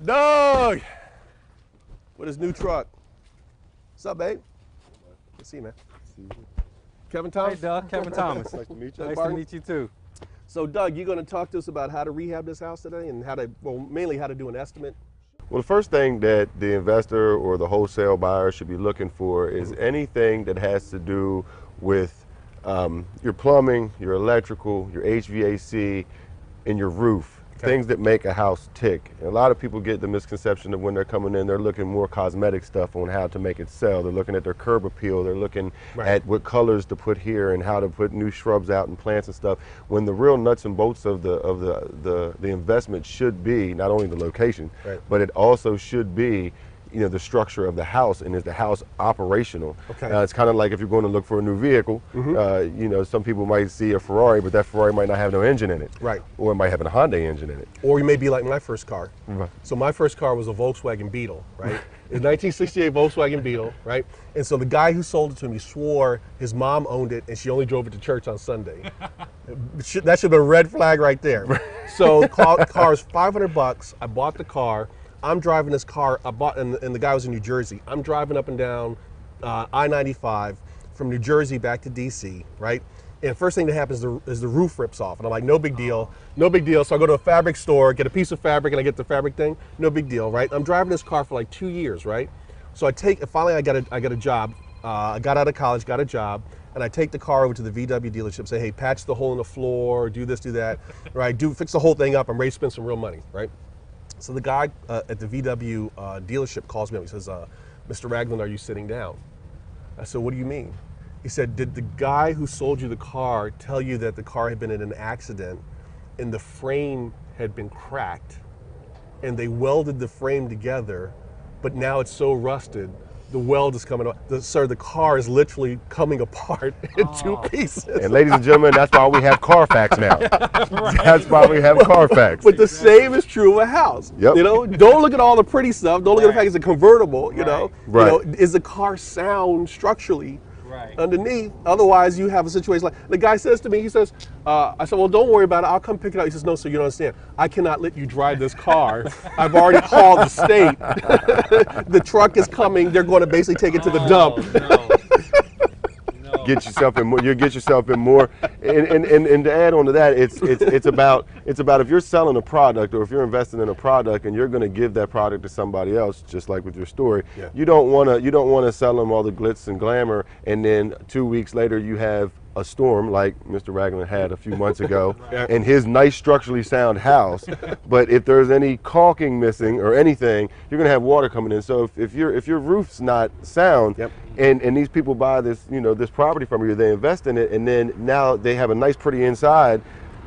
Doug! With his new truck. What's up, babe? Good to see you, man. Kevin Thomas? Hey, Doug. Kevin Thomas. Nice to meet you. Nice Barton. to meet you, too. So, Doug, you're going to talk to us about how to rehab this house today and how to, well, mainly how to do an estimate. Well, the first thing that the investor or the wholesale buyer should be looking for is anything that has to do with your plumbing, your electrical, your HVAC, and your roof. Okay. Things that make a house tick. And a lot of people get the misconception of when they're coming in, they're looking more cosmetic stuff on how to make it sell. They're looking at their curb appeal. They're looking at what colors to put here and how to put new shrubs out and plants and stuff. When the real nuts and bolts of the investment should be not only the location, but it also should be, you know, the structure of the house, and is the house operational? Okay. It's kind of like if you're going to look for a new vehicle, you know, some people might see a Ferrari, but that Ferrari might not have no engine in it. Right. Or it might have a Honda engine in it. Or you may be like my first car. Right. So my first car was a Volkswagen Beetle, right? It's 1968 Volkswagen Beetle, right? And so the guy who sold it to me swore his mom owned it and she only drove it to church on Sunday. That should have been a red flag right there. So car is $500. I bought the car. I'm driving this car, and the guy was in New Jersey. I'm driving up and down I-95 from New Jersey back to DC, right? And first thing that happens is the roof rips off. And I'm like, no big deal, no big deal. So I go to a fabric store, get a piece of fabric, and I get the fabric thing, no big deal, right? I'm driving this car for like 2 years, right? So finally I got a job. I got out of college, got a job, and I take the car over to the VW dealership, say, hey, patch the hole in the floor, do this, do that, right? Fix the whole thing up. I'm ready to spend some real money, right? So the guy at the VW dealership calls me up. He says, Mr. Ragland, are you sitting down? I said, what do you mean? He said, did the guy who sold you the car tell you that the car had been in an accident and the frame had been cracked and they welded the frame together, but now it's so rusted, the weld is coming off. Sir, the car is literally coming apart in two pieces. And ladies and gentlemen, that's why we have Carfax now. That's why we have Carfax. But the same is true of a house. Yep. You know, don't look at all the pretty stuff. Don't look at the fact it's a convertible. You know, Right. You know, is the car sound structurally underneath? Otherwise, you have a situation like the guy says to me. He says, "I said, well, don't worry about it. I'll come pick it up." He says, "No, sir, you don't understand. I cannot let you drive this car. I've already called the state. The truck is coming. They're going to basically take it to the dump." Get yourself in more. You get yourself in more, and to add on to that, it's about if you're selling a product or if you're investing in a product and you're going to give that product to somebody else, just like with your story, you don't want to sell them all the glitz and glamour, and then 2 weeks later you have a storm like Mr. Ragland had a few months ago in his nice structurally sound house. But if there's any caulking missing or anything, you're gonna have water coming in. So if your roof's not sound, and these people buy this, you know, this property from you, they invest in it, and then now they have a nice pretty inside,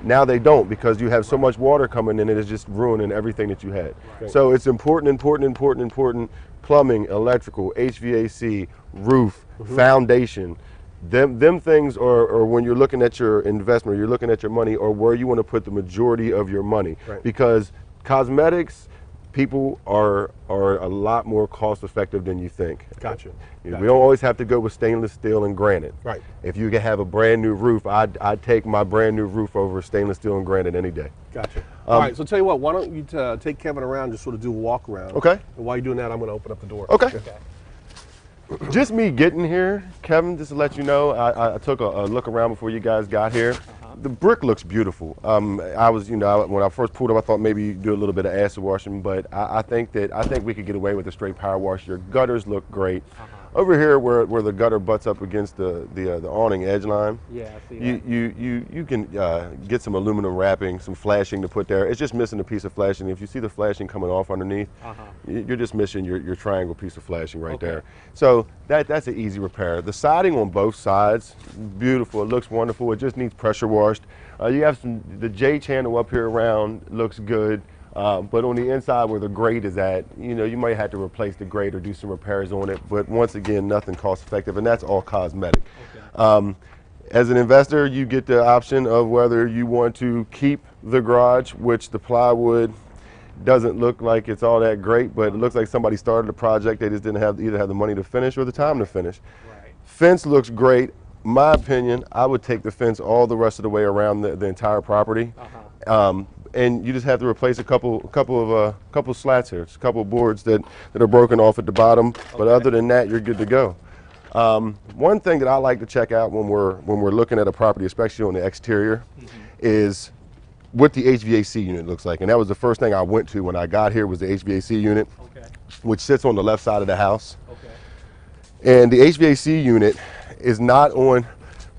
now they don't, because you have so much water coming in, it is just ruining everything that you had. So it's important, plumbing, electrical, HVAC, roof, foundation. Them things are when you're looking at your investment, you're looking at your money, or where you want to put the majority of your money. Because cosmetics, people are a lot more cost effective than you think. Gotcha. We don't always have to go with stainless steel and granite. Right. If you can have a brand new roof, I'd take my brand new roof over stainless steel and granite any day. Gotcha. All right, so tell you what, why don't you take Kevin around, just sort of do a walk around. Okay. And while you're doing that, I'm going to open up the door. Okay. Just me getting here, Kevin, just to let you know, I took a look around before you guys got here. The brick looks beautiful. I was, you know, when I first pulled up, I thought maybe you'd do a little bit of acid washing, but I think we could get away with a straight power wash. Your gutters look great. Over here, where the gutter butts up against the awning edge line, I see that. you can get some aluminum wrapping, some flashing to put there. It's just missing a piece of flashing. If you see the flashing coming off underneath, you're just missing your triangle piece of flashing right there. So that's an easy repair. The siding on both sides, beautiful. It looks wonderful. It just needs pressure washed. You have the J channel up here around, looks good. But on the inside where the grate is at, you know, you might have to replace the grate or do some repairs on it. But once again, nothing cost effective, and that's all cosmetic. As an investor, you get the option of whether you want to keep the garage, which the plywood doesn't look like it's all that great, but it looks like somebody started a project. They just didn't either have the money to finish or the time to finish. Fence looks great. My opinion, I would take the fence all the rest of the way around the entire property. and you just have to replace a couple slats here. It's a couple of boards that are broken off at the bottom. But other than that, you're good to go. One thing that I like to check out when we're looking at a property, especially on the exterior, is what the HVAC unit looks like. And that was the first thing I went to when I got here, was the HVAC unit, which sits on the left side of the house. And the HVAC unit is not on.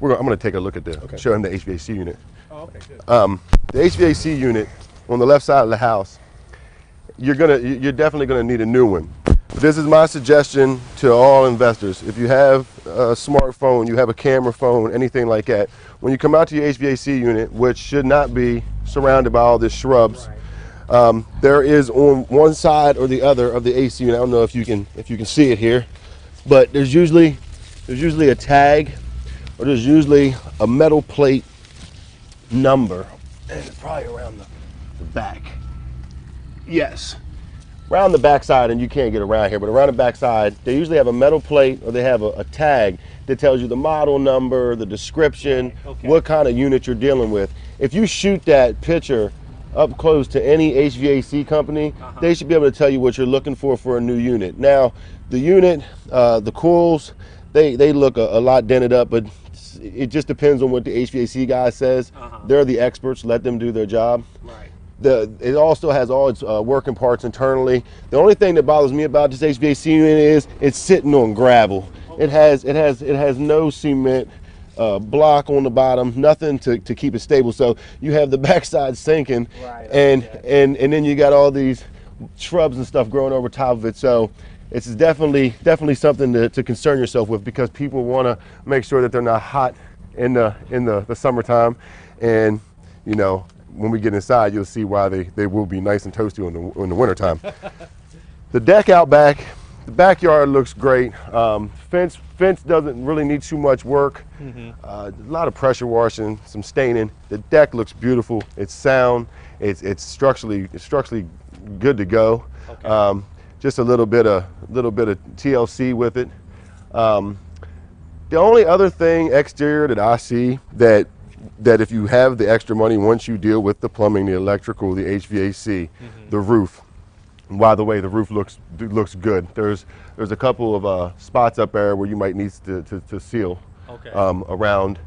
I'm going to take a look at this. Show him the HVAC unit. Oh, okay, good. The HVAC unit on the left side of the house, you're definitely gonna need a new one. This is my suggestion to all investors. If you have a smartphone, you have a camera phone, anything like that, when you come out to your HVAC unit, which should not be surrounded by all these shrubs, there is on one side or the other of the AC unit. I don't know if you can see it here, but there's usually a tag, or there's usually a metal plate number, and it's probably around the back. Yes, around the back side, and you can't get around here, but around the back side, they usually have a metal plate, or they have a tag that tells you the model number, the description, what kind of unit you're dealing with. If you shoot that picture up close to any HVAC company, they should be able to tell you what you're looking for a new unit. Now, the unit, the coils, they look a lot dented up, but it just depends on what the HVAC guy says. They're the experts. Let them do their job. It also has all its working parts internally. The only thing that bothers me about this HVAC unit is it's sitting on gravel. It has no cement block on the bottom, nothing to keep it stable. So you have the backside sinking, and then you got all these shrubs and stuff growing over top of it. So it's definitely something to concern yourself with, because people want to make sure that they're not hot in the summertime. And you know, when we get inside, you'll see why they will be nice and toasty in the wintertime. The deck out back, the backyard looks great. Fence doesn't really need too much work. A lot of pressure washing, some staining. The deck looks beautiful. It's sound. It's structurally good to go. Just a little bit of TLC with it. The only other thing exterior that I see that if you have the extra money, once you deal with the plumbing, the electrical, the HVAC, the roof. And by the way, the roof looks good. There's a couple of spots up there where you might need to seal around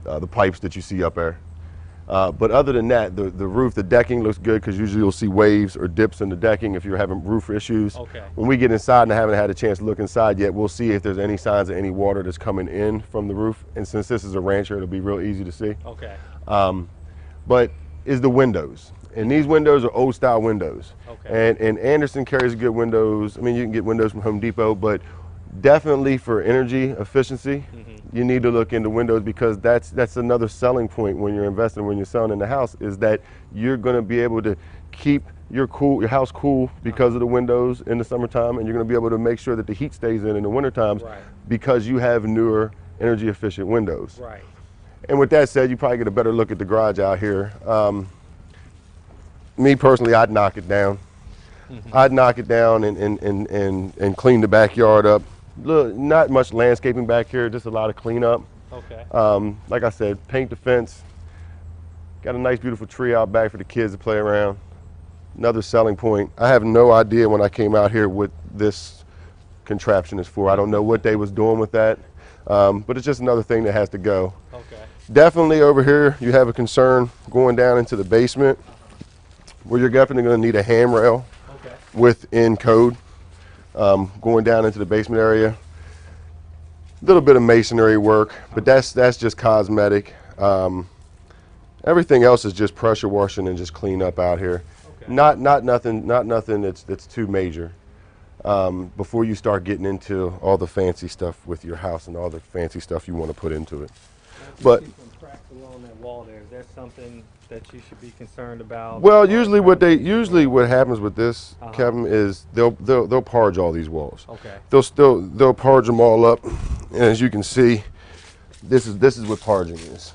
the pipes that you see up there. But other than that, the roof, the decking looks good, because usually you'll see waves or dips in the decking if you're having roof issues. When we get inside, and I haven't had a chance to look inside yet, we'll see if there's any signs of any water that's coming in from the roof. And since this is a rancher, it'll be real easy to see. But is the windows. And these windows are old style windows. And Anderson carries good windows. I mean, you can get windows from Home Depot, but definitely for energy efficiency, you need to look into windows, because that's another selling point when you're investing, when you're selling in the house, is that you're going to be able to keep your house cool because of the windows in the summertime, and you're going to be able to make sure that the heat stays in the winter times, because you have newer energy efficient windows. And with that said, you probably get a better look at the garage out here. Me personally, I'd knock it down. I'd knock it down and clean the backyard up. Look, not much landscaping back here, just a lot of cleanup. Like I said, paint the fence. Got a nice beautiful tree out back for the kids to play around. Another selling point. I have no idea when I came out here what this contraption is for. I don't know what they was doing with that, but it's just another thing that has to go. Definitely over here, you have a concern going down into the basement, where you're definitely going to need a handrail within code. Going down into the basement area, a little bit of masonry work, but that's just cosmetic. Everything else is just pressure washing and just clean up out here. Not nothing that's too major. Before you start getting into all the fancy stuff with your house and all the fancy stuff you want to put into it. But some cracks along that wall there. Is there something that you should be concerned about? Well, usually what happens with this, Kevin, is they'll parge all these walls. They'll parge them all up, and as you can see, this is what parging is.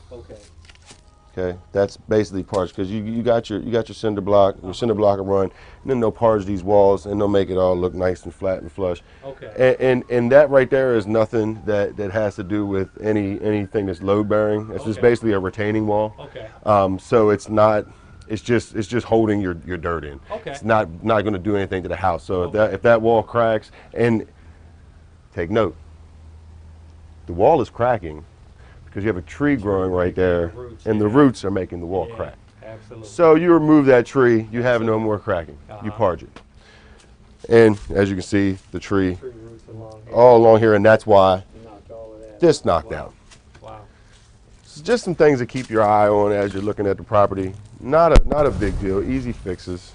Okay, that's basically parge, because you got your cinder block, your cinder block will run, and then they'll parge these walls, and they'll make it all look nice and flat and flush. And that right there is nothing that has to do with anything that's load bearing. It's just basically a retaining wall. So it's not It's just holding your dirt in. Okay. It's not going to do anything to the house. So Okay. if that wall cracks, and take note, the wall is cracking because you have a tree growing right there, roots, and the yeah. roots are making the wall Yeah, crack. absolutely. So you remove that tree, you have no more cracking. You parge it. And as you can see, the tree Tree roots along here. all along here, and that's why Knocked all of that. this knocked Wow. out. Wow. So just some things to keep your eye on as you're looking at the property. Not a big deal, easy fixes.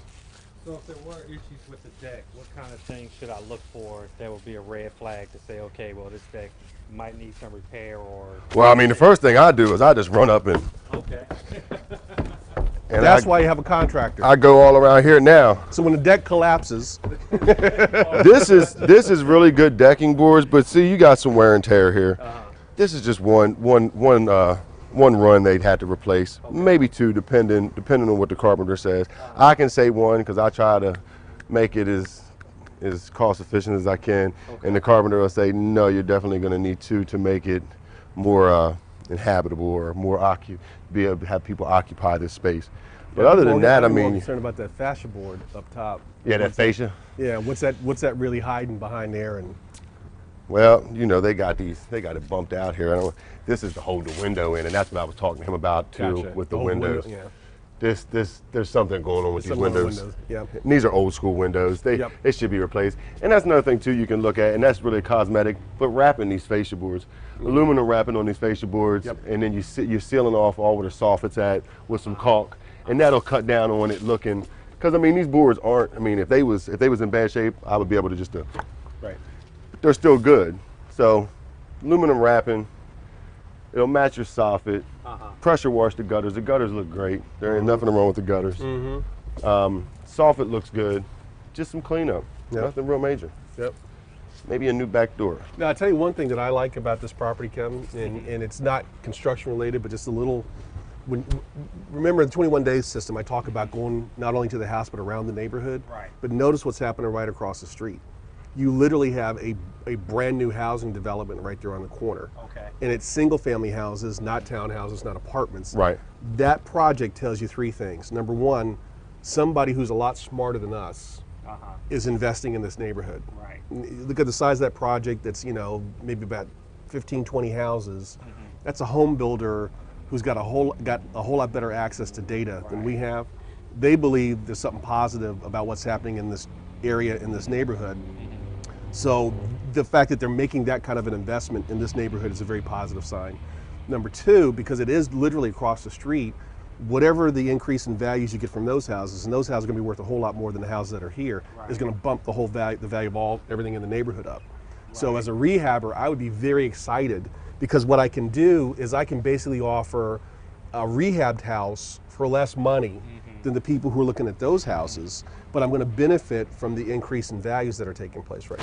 So if there were issues with the deck, what kind of things should I look for that would be a red flag to say, okay, well, this deck might need some repair or... Well, I mean, the first thing I do is I just run up and Okay. That's why you have a contractor. I go all around here now. So when the deck collapses, This is really good decking boards, but see, you got some wear and tear here. This is just one run they'd have to replace, maybe two, depending on what the carpenter says. I can say one because I try to make it as cost efficient as I can, and the carpenter will say, no, you're definitely going to need two to make it more inhabitable or more be able to have people occupy this space. But other than that, I I'm more mean, concerned about that fascia board up top. yeah, that fascia. Yeah, what's that really hiding behind there? And Well, you know, they got it bumped out here. This is to hold the window in, and that's what I was talking to him about too, Gotcha. with the Hold the window, windows. yeah. There's something going on with these Some of the windows. Yeah. And these are old school windows. They should be replaced. And that's another thing too you can look at, and that's really cosmetic. But wrapping these fascia boards, aluminum wrapping on these fascia boards, and then you're sealing off all where the soffit's at with some caulk, and that'll cut down on it looking. Because I mean, these boards aren't. I mean, if they was in bad shape, I would be able to just Right. But they're still good. So aluminum wrapping, it'll match your soffit. Pressure wash the gutters. The gutters look great. There ain't nothing wrong with the gutters. Soffit looks good. Just some cleanup. Nothing real major. Yep. Maybe a new back door. Now, I'll tell you one thing that I like about this property, Kevin, and it's not construction related, but just a little. Remember the 21 days system, I talk about going not only to the house, but around the neighborhood. Right. But notice what's happening right across the street. You literally have a brand new housing development right there on the corner. Okay. And it's single family houses, not townhouses, not apartments. Right. That project tells you three things. Number one, somebody who's a lot smarter than us is investing in this neighborhood. Right. Look at the size of that project. That's, maybe about 15, 20 houses. That's a home builder who's got a whole lot better access to data than we have. They believe there's something positive about what's happening in this area, in this neighborhood. So the fact that they're making that kind of an investment in this neighborhood is a very positive sign. Number two, because it is literally across the street, whatever the increase in values you get from those houses, and those houses are going to be worth a whole lot more than the houses that are here, is going to bump the value of everything in the neighborhood up. So as a rehabber, I would be very excited because what I can do is I can basically offer a rehabbed house for less money than the people who are looking at those houses, but I'm going to benefit from the increase in values that are taking place right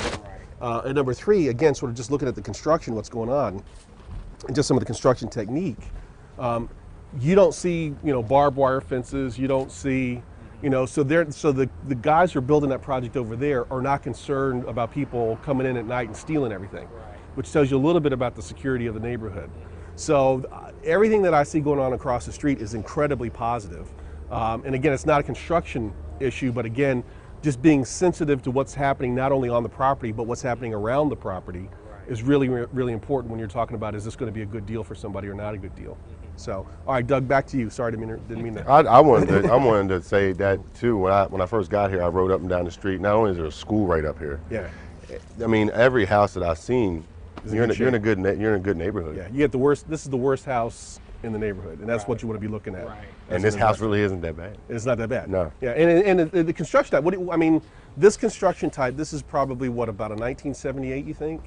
now. And number three, again, sort of just looking at the construction, what's going on, and just some of the construction technique. You don't see, barbed wire fences. You don't see, so the guys who are building that project over there are not concerned about people coming in at night and stealing everything, which tells you a little bit about the security of the neighborhood. So everything that I see going on across the street is incredibly positive. And again, it's not a construction issue, but again, just being sensitive to what's happening not only on the property, but what's happening around the property is really, really important when you're talking about, is this going to be a good deal for somebody or not a good deal? So, all right, Doug, back to you. Sorry, didn't mean that. I wanted to say that too. When I first got here, I rode up and down the street. Not only is there a school right up here. Yeah. I mean, every house that I've seen, you're in a good neighborhood. Yeah, you get the worst. This is the worst house in the neighborhood, and that's what you want to be looking at. And this house really isn't that bad. It's not that bad. No. Yeah, and the construction type. This construction type. This is probably what, about a 1978? You think?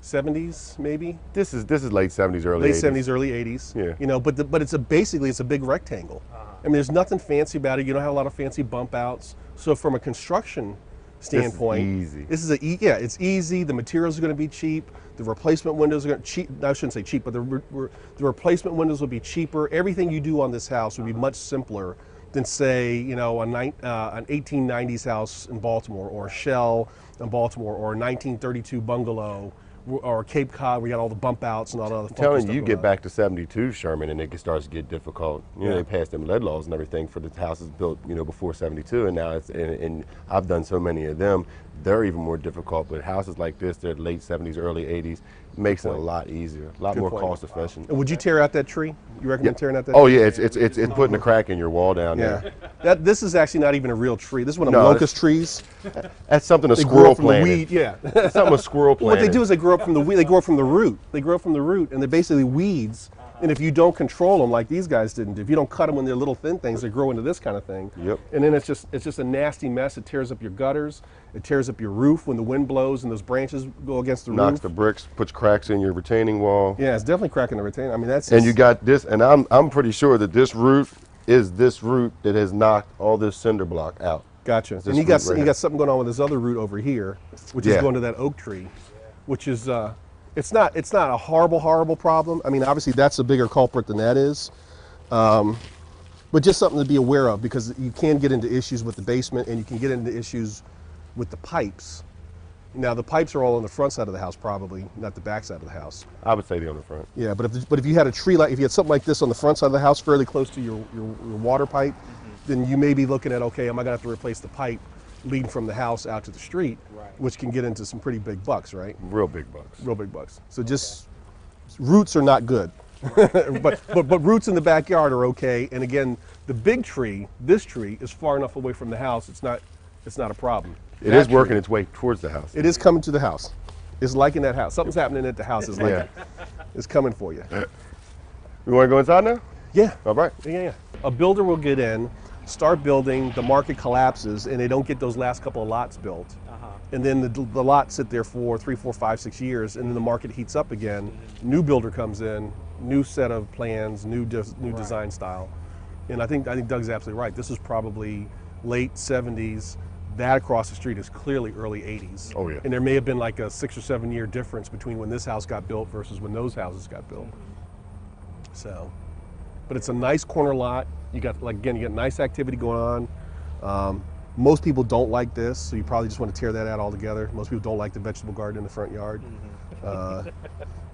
70s maybe. This is late 70s, early Late 80s. 70s, early 80s. Yeah. But it's basically a big rectangle. I mean, there's nothing fancy about it. You don't have a lot of fancy bump outs. So from a construction standpoint, easy. It's easy. The materials are going to be cheap. The replacement windows are going to cheap. I shouldn't say cheap, but the replacement windows will be cheaper. Everything you do on this house would be much simpler than, say, an 1890s house in Baltimore, or a shell in Baltimore, or a 1932 bungalow, or Cape Cod, we got all the bump outs and all the other funky Telling stuff you going get on. back to 72 Sherman and it starts to get difficult. You know, Yeah. they passed them lead laws and everything for the houses built, you know, before 72, and now it's and I've done so many of them. They're even more difficult, but houses like this, they're late 70s, early 80s, makes it a point. lot easier, a lot Good more point. cost efficient. And would you tear out that tree? You recommend tearing out that Oh tree? yeah, it's putting a crack in your wall down Yeah. there. This is actually not even a real tree. This is one of No, them it's- locust trees. That's something a They grow squirrel up from planted. the weed. Yeah. That's something a squirrel What planted. they do is they grow up from the weed. They grow up from the root. They grow up from the root, and they're basically weeds. And if you don't control them like these guys didn't, if you don't cut them when they're little thin things, they grow into this kind of thing. Yep. And then it's just a nasty mess. It tears up your gutters. It tears up your roof when the wind blows and those branches go against the knocks roof. the bricks, puts cracks in your retaining wall. Yeah, it's definitely cracking the retaining. I mean, that's And just- you got this, and I'm pretty sure that this root is this root that has knocked all this cinder block out. Gotcha. This And you got root right you here. got something going on with this other root over here, which is Yeah. going to that oak tree, which is it's not a horrible problem. I mean, obviously that's a bigger culprit than that is, but just something to be aware of, because you can get into issues with the basement and you can get into issues with the pipes. Now the pipes are all on the front side of the house, probably not the back side of the house. I would say the on the front. Yeah, but if you had a tree like, if you had something like this on the front side of the house, fairly close to your water pipe, then you may be looking at, okay, am I gonna have to replace the pipe leading from the house out to the street, Right. which can get into some pretty big bucks, right? Real big bucks. Real big bucks. So just roots are not good, but roots in the backyard are okay. And again, the big tree, this tree, is far enough away from the house. It's not a problem. It That is working tree, its way towards the house. It is coming to the house. It's liking that house. Something's happening at the house. It's like Yeah. it's coming for you. You want to go inside now? Yeah. All right. Yeah. A builder will get in, start building, the market collapses, and they don't get those last couple of lots built. And then the lots sit there for 3, 4, 5, 6 years, and then the market heats up again. New builder comes in, new set of plans, new design style. And I think Doug's absolutely right. This is probably late 70s. That across the street is clearly early 80s. Oh, yeah. And there may have been like a 6 or 7 year difference between when this house got built versus when those houses got built. So, but it's a nice corner lot. You got, like, again, you got nice activity going on. Most people don't like this, so you probably just want to tear that out altogether. Most people don't like the vegetable garden in the front yard.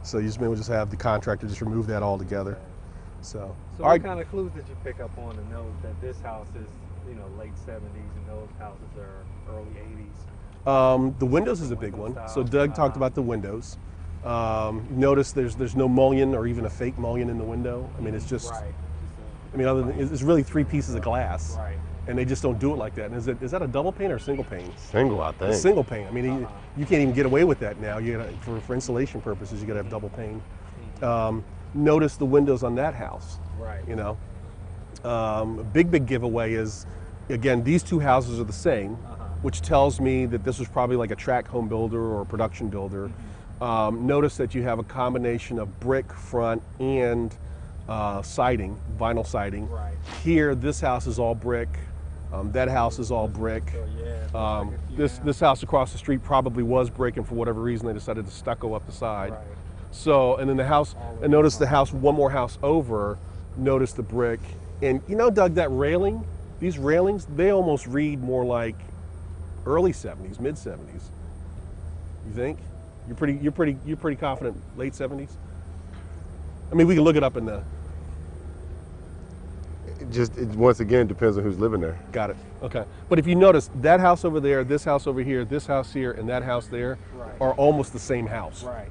So you just may just have the contractor just remove that altogether. So, So all what right. kind of clues did you pick up on to know that this house is, late 70s and those houses are early 80s? The windows is a big one. So Doug talked about the windows. Notice there's no mullion or even a fake mullion in the window. I mean, it's just, Right. I mean, other than, it's really 3 pieces of glass. Right. And they just don't do it like that. And is that a double pane or a single pane? Single, I think. A single pane. I mean, you can't even get away with that now. You gotta, for insulation purposes, you got to have double pane. Notice the windows on that house. Right. A big giveaway is, again, these 2 houses are the same, which tells me that this was probably like a tract home builder or a production builder. Notice that you have a combination of brick front and siding, vinyl siding. Right. Here, this house is all brick. That house is all brick. So yeah. This house across the street probably was brick, and for whatever reason they decided to stucco up the side. Right. So, and then the house, and notice the house one more house over, notice the brick. And Doug, that railing, these railings, they almost read more like early 70s, mid 70s. You think? You're pretty confident late 70s? I mean, we can look it up in the, It once again depends on who's living there. got it, okay. But if you notice, that house over there, this house over here, this house here, and that house there Right. are almost the same house. Right.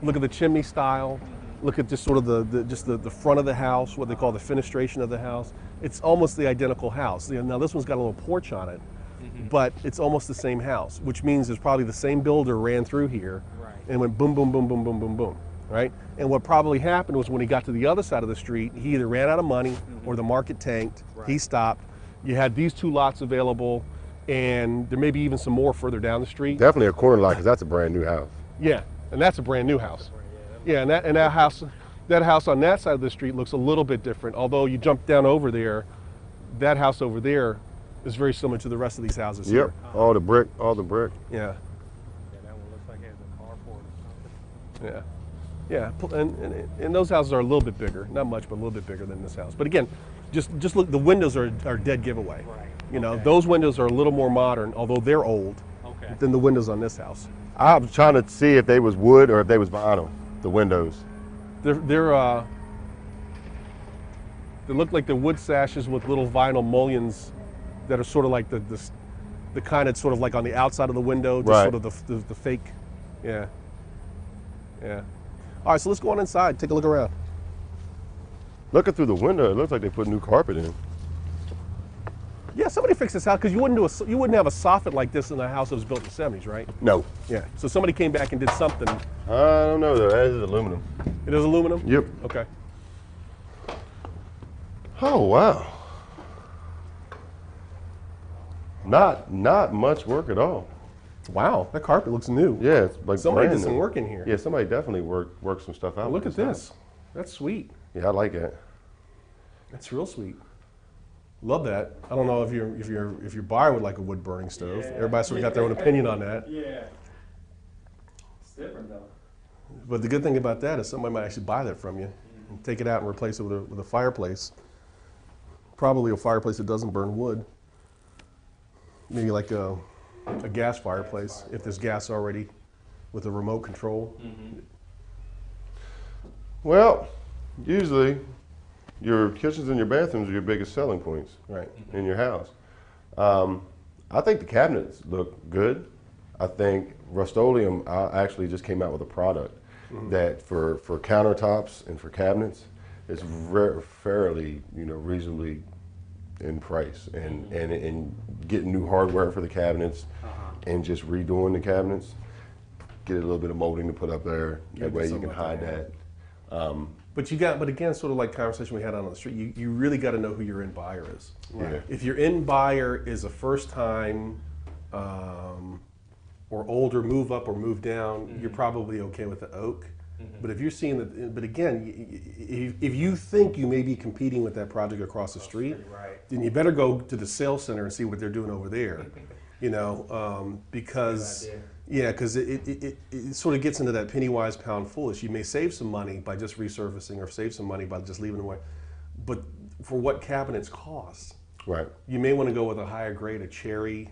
Look at the chimney style. Look at just sort of the front of the house, what they call the fenestration of the house. It's almost the identical house. Now this one's got a little porch on it, but it's almost the same house, which means there's probably the same builder ran through here Right. and went boom, boom, boom, boom, boom, boom, boom, right? And what probably happened was when he got to the other side of the street, he either ran out of money or the market tanked. Right. He stopped. You had these 2 lots available, and there may be even some more further down the street. Definitely a corner lot because that's a brand new house. Yeah, and that's a brand new house. Yeah, and that house on that side of the street looks a little bit different. Although you jump down over there, that house over there is very similar to the rest of these houses Yep. here. All the brick, all the brick. Yeah, Yeah, that one looks like it has a carport or something. yeah. And those houses are a little bit bigger, not much, but a little bit bigger than this house. But again, just look. The windows are dead giveaway. Right. You know, Okay. those windows are a little more modern, although they're old, Okay. than the windows on this house. I'm trying to see if they was wood or if they was vinyl, the windows. They look like the wood sashes with little vinyl mullions that are sort of like the kind that's sort of like on the outside of the window, just Right. sort of the fake. Yeah. Yeah. All right, so let's go on inside, take a look around. Looking through the window, it looks like they put new carpet in. Yeah, somebody fixed this house because you wouldn't have a soffit like this in a house that was built in the 70s, right? No. Yeah. So somebody came back and did something. I don't know though, that is aluminum. It is aluminum? Yep. Okay. Oh, wow. Not much work at all. Wow, that carpet looks new. Yeah, it's like Somebody brand did some new. work in here. Yeah, somebody definitely worked some stuff out. Look with at house. this. That's sweet. Yeah, I like it. That's real sweet. Love that. I don't know if your buyer would like a wood burning stove. Yeah. Everybody sort of got their own opinion on that. Yeah. It's different though. But the good thing about that is somebody might actually buy that from you and take it out and replace it with a fireplace. Probably a fireplace that doesn't burn wood. Maybe like a gas fireplace, if there's gas already with a remote control. Well, usually your kitchens and your bathrooms are your biggest selling points Right. in your house. I think the cabinets look good. I think Rust-Oleum actually just came out with a product that for countertops and for cabinets is fairly, reasonably in price, and getting new hardware for the cabinets and just redoing the cabinets, get a little bit of molding to put up there. That way you can hide that. But again, sort of like conversation we had on the street, you really got to know who your end buyer is. Yeah. If your end buyer is a first time or older move up or move down, you're probably okay with the oak. But if you're seeing that, but again, if you think you may be competing with that project across the street, Right. then you better go to the sales center and see what they're doing over there. Because it sort of gets into that penny wise pound foolish. You may save some money by just resurfacing, or save some money by just leaving them away. But for what cabinets cost, Right. you may want to go with a higher grade, a cherry,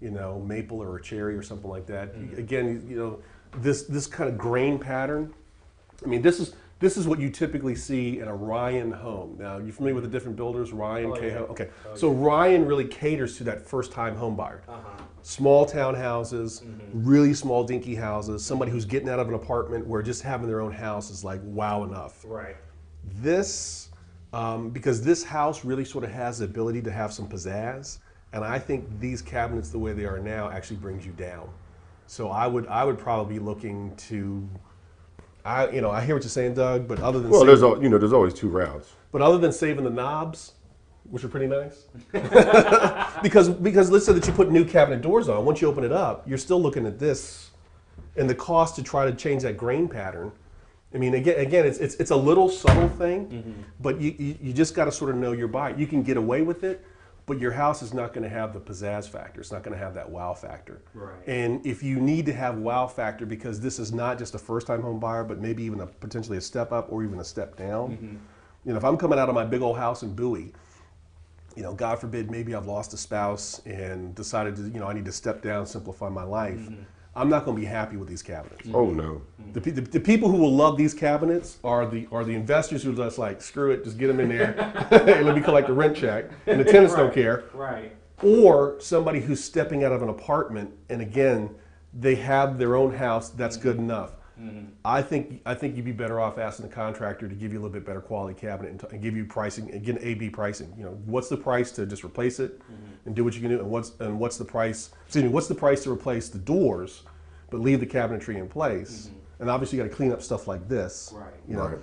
maple or a cherry or something like that. Again, this kind of grain pattern. I mean, this is what you typically see in a Ryan home. Now, you familiar with the different builders, Ryan, Cahill? Okay, so Ryan really caters to that first-time home buyer. Small townhouses, really small dinky houses, somebody who's getting out of an apartment where just having their own house is like wow enough. Right. This, because this house really sort of has the ability to have some pizzazz, and I think these cabinets, the way they are now, actually brings you down. So I would probably be looking to, I hear what you're saying, Doug, but other than There's always two routes. but other than saving the knobs, which are pretty nice, because let's say that you put new cabinet doors on, once you open it up, you're still looking at this, and the cost to try to change that grain pattern. I mean, again, it's a little subtle thing, but you just got to sort of know your buyer. You can get away with it, but your house is not going to have the pizzazz factor. It's not going to have that wow factor. Right. And if you need to have wow factor, because this is not just a first-time home buyer, but maybe even potentially a step up or even a step down. If I'm coming out of my big old house in Bowie, God forbid, maybe I've lost a spouse and decided to, I need to step down, simplify my life. I'm not going to be happy with these cabinets. Oh no. The people who will love these cabinets are the investors who are just like, screw it, just get them in there, and let me collect the rent check, and the tenants don't care. Right. Or somebody who's stepping out of an apartment, and again, they have their own house, that's good enough. I think you'd be better off asking the contractor to give you a little bit better quality cabinet and give you pricing, again, A/B pricing. What's the price to just replace it and do what you can do, and what's the price? What's the price to replace the doors, but leave the cabinetry in place? And obviously, you got to clean up stuff like this. Right.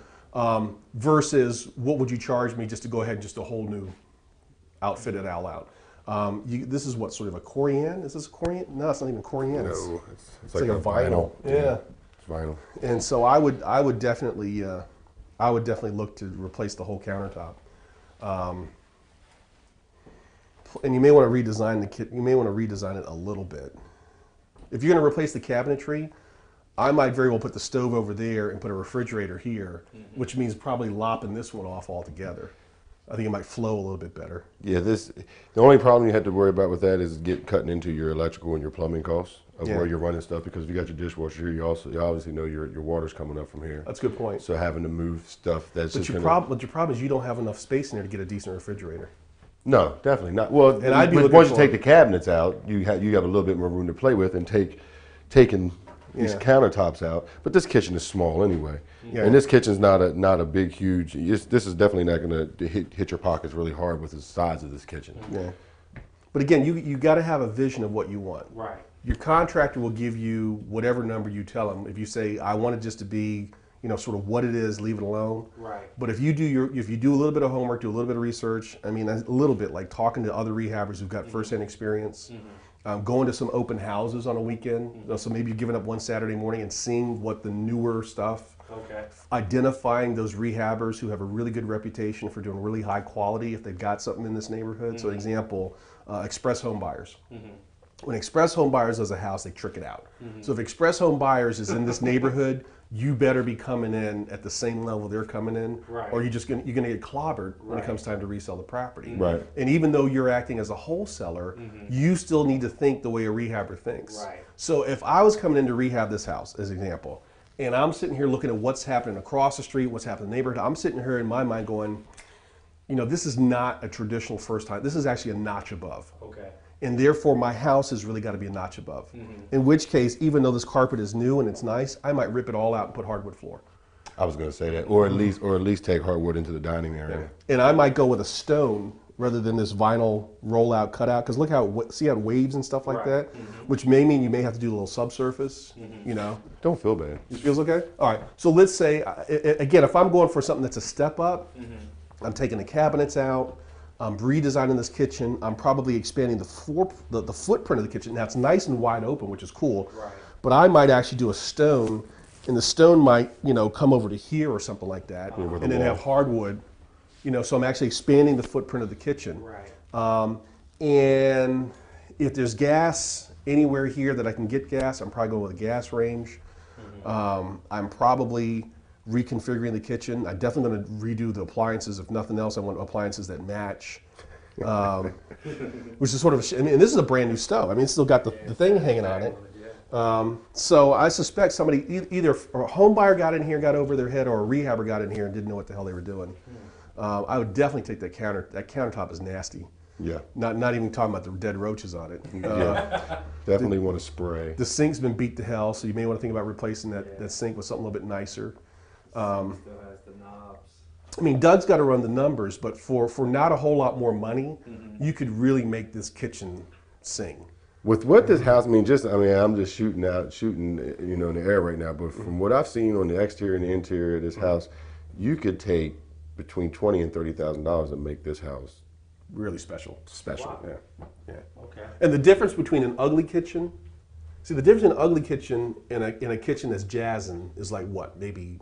Versus what would you charge me just to go ahead and just a whole new outfit it all out? This is what, sort of a Corian? Is this a Corian? No, it's not even Corian. No, it's like a vinyl. Yeah. Vinyl. And so I would definitely look to replace the whole countertop, and you may want to redesign the kit. You may want to redesign it a little bit. If you're going to replace the cabinetry, I might very well put the stove over there and put a refrigerator here, which means probably lopping this one off altogether. I think it might flow a little bit better. Yeah, the only problem you have to worry about with that is cutting into your electrical and your plumbing costs of Yeah. where you're running stuff, because if you got your dishwasher here, you obviously know your water's coming up from here. That's a good point. So having to move stuff that's But just your problem is you don't have enough space in there to get a decent refrigerator. No, definitely not. Well, And I'd be looking once you for- take the cabinets out, you have a little bit more room to play with, and taking these Yeah. countertops out. But this kitchen is small anyway, Yeah. and this kitchen's not a big, huge. This is definitely not going to hit your pockets really hard with the size of this kitchen. Yeah. But again, you got to have a vision of what you want. Right. Your contractor will give you whatever number you tell them. If you say, I want it just to be, sort of what it is, leave it alone. Right. But if you do a little bit of homework, do a little bit of research, a little bit, like talking to other rehabbers who've got firsthand experience, going to some open houses on a weekend. So maybe you're giving up one Saturday morning and seeing what the newer stuff, Okay. identifying those rehabbers who have a really good reputation for doing really high quality if they've got something in this neighborhood. So example, Express Home Buyers. When Express Home Buyers does a house, they trick it out. So if Express Home Buyers is in this neighborhood, you better be coming in at the same level they're coming in, Right. or you're gonna get clobbered when it Right. comes time to resell the property. Right. And even though you're acting as a wholesaler, you still need to think the way a rehabber thinks. Right. So if I was coming in to rehab this house, as an example, and I'm sitting here looking at what's happening across the street, what's happening in the neighborhood, I'm sitting here in my mind going, this is not a traditional first time. This is actually a notch above. Okay. And therefore my house has really got to be a notch above. In which case, even though this carpet is new and it's nice, I might rip it all out and put hardwood floor. I was going to say that, or at least take hardwood into the dining area. And I might go with a stone rather than this vinyl rollout cutout, because look see how it waves and stuff like Right. that, which may mean you may have to do a little subsurface, Don't feel bad. It feels okay? All right, so let's say, again, if I'm going for something that's a step up, I'm taking the cabinets out, I'm redesigning this kitchen, I'm probably expanding the footprint of the kitchen. Now it's nice and wide open, which is cool, Right. but I might actually do a stone, and the stone might, come over to here or something like that, where the and then wall- have hardwood, so I'm actually expanding the footprint of the kitchen. Right. And if there's gas anywhere here that I can get gas, I'm probably going with a gas range. I'm probably reconfiguring the kitchen. I'm definitely going to redo the appliances. If nothing else, I want appliances that match. Which is sort of, and this is a brand new stove. It's still got the thing hanging on it. So I suspect somebody, either a home buyer got in here, got over their head, or a rehabber got in here and didn't know what the hell they were doing. I would definitely take that countertop is nasty. Yeah. Not even talking about the dead roaches on it. Yeah. Definitely want to spray. The sink's been beat to hell, so you may want to think about replacing that sink with something a little bit nicer. Still has the knobs. Doug's got to run the numbers, but for not a whole lot more money, you could really make this kitchen sing. With what this house, I'm just shooting in the air right now, but from what I've seen on the exterior and the interior of this house, you could take between $20,000 and $30,000 and make this house Really special. Wow. Yeah. Okay. And the difference between an ugly kitchen, the difference in an ugly kitchen and a kitchen that's jazzing is like what, maybe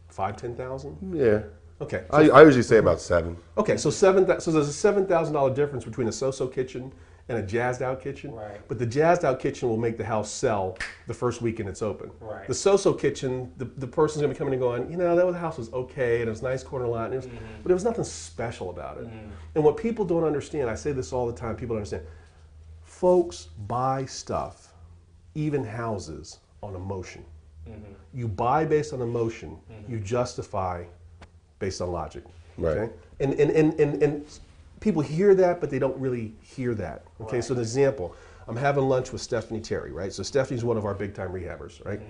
5,000, 10,000? Yeah. Okay. I usually say about 7. Okay, so so there's a $7,000 difference between a so-so kitchen and a jazzed out kitchen. Right. But the jazzed out kitchen will make the house sell the first weekend it's open. Right. The so-so kitchen, the person's gonna be coming and going, that house was okay, and it was a nice corner lot, and but there was nothing special about it. And what people don't understand, I say this all the time, people don't understand, folks buy stuff, even houses, on emotion. You buy based on emotion, you justify based on logic. Right. Okay? And people hear that, but they don't really hear that. Okay, so an example, I'm having lunch with Stephanie Terry, right? So Stephanie's one of our big time rehabbers, right?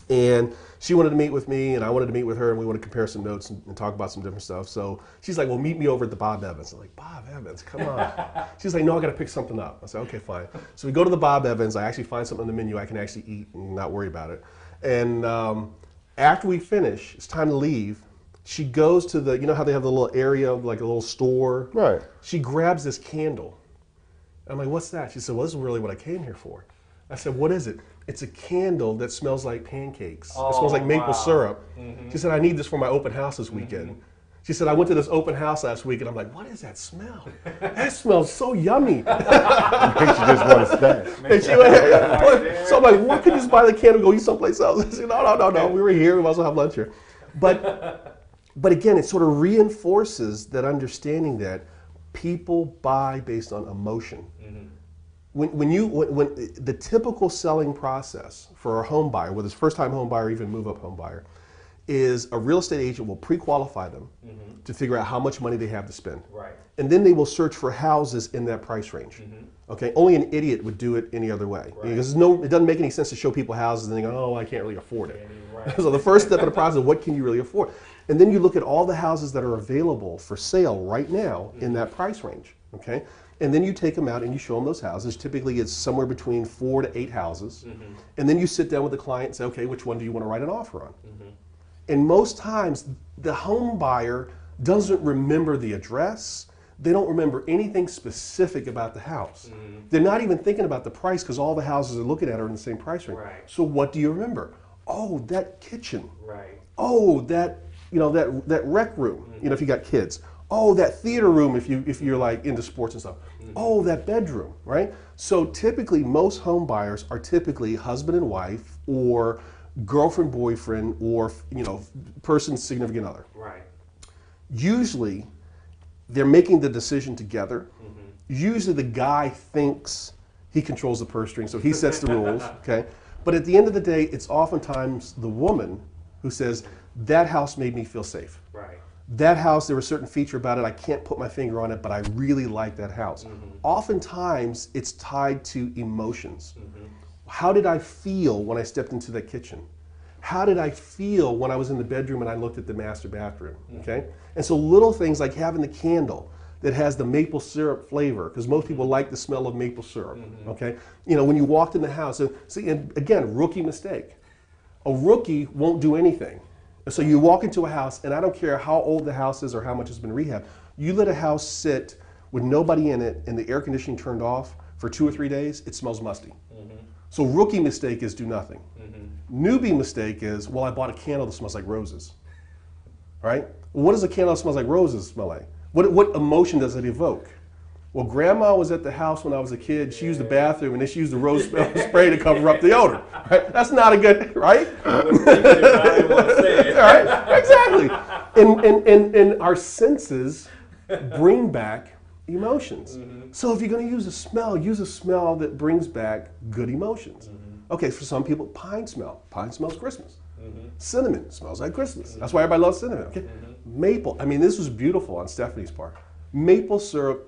And she wanted to meet with me, and I wanted to meet with her, and we want to compare some notes and talk about some different stuff. So she's like, well, meet me over at the Bob Evans. I'm like, Bob Evans, come on. She's like, no, I got to pick something up. I said, okay, fine. So we go to the Bob Evans. I actually find something on the menu I can actually eat and not worry about it. And after we finish, it's time to leave. She goes to the, how they have the little area, like a little store? Right. She grabs this candle. I'm like, what's that? She said, well, this is really what I came here for. I said, what is it? It's a candle that smells like pancakes. It smells like maple syrup. She said, I need this for my open house this weekend. She said, I went to this open house last week, and I'm like, what is that smell? That smells so yummy. Makes you just want to stay. And she went, so I'm like, why couldn't you just buy the candle and go eat someplace else? I said, no, we were here. We might as well have lunch here. But But again, it sort of reinforces that understanding that people buy based on emotion. When the typical selling process for a home buyer, whether it's first-time home buyer or even move-up home buyer, is a real estate agent will pre-qualify them to figure out how much money they have to spend. Right. And then they will search for houses in that price range. Okay, only an idiot would do it any other way. Right. Because it doesn't make any sense to show people houses and they go, oh, I can't really afford it. Right. So the first step of the process is what can you really afford? And then you look at all the houses that are available for sale right now in that price range. Okay, and then you take them out and you show them those houses. Typically it's somewhere between 4 to 8 houses. And then you sit down with the client and say, okay, which one do you want to write an offer on? And most times the home buyer doesn't remember the address. They don't remember anything specific about the house. They're not even thinking about the price because all the houses they're looking at are in the same price range. Right. So what do you remember? Oh, that kitchen. Right. Oh, that that rec room. If you got kids. Oh, that theater room if you're like into sports and stuff. Oh, that bedroom, right? So typically most home buyers are typically husband and wife or girlfriend, boyfriend, or person, significant other. Right. Usually they're making the decision together. Usually the guy thinks he controls the purse string, so he sets the rules, okay? But at the end of the day, it's oftentimes the woman who says, that house made me feel safe. Right. That house, there was a certain feature about it, I can't put my finger on it, but I really like that house. Oftentimes, it's tied to emotions. How did I feel when I stepped into that kitchen? How did I feel when I was in the bedroom and I looked at the master bathroom, okay? And so little things like having the candle that has the maple syrup flavor, because most people like the smell of maple syrup, okay? When you walked in the house, see, and again, rookie mistake. A rookie won't do anything. So you walk into a house, and I don't care how old the house is or how much it's been rehabbed, you let a house sit with nobody in it and the air conditioning turned off for 2 or 3 days, it smells musty. So rookie mistake is do nothing. Newbie mistake is, well, I bought a candle that smells like roses, right? What does a candle that smells like roses smell like? What emotion does it evoke? Well, grandma was at the house when I was a kid. She used the bathroom and then she used the rose spray to cover up the odor. Right? That's not a good, right? Right? Exactly. And our senses bring back emotions. So if you're going to use a smell that brings back good emotions. Okay, for some people, pine smell. Pine smells Christmas. Cinnamon smells like Christmas. That's why everybody loves cinnamon. Okay, maple. I mean, this was beautiful on Stephanie's part. Maple syrup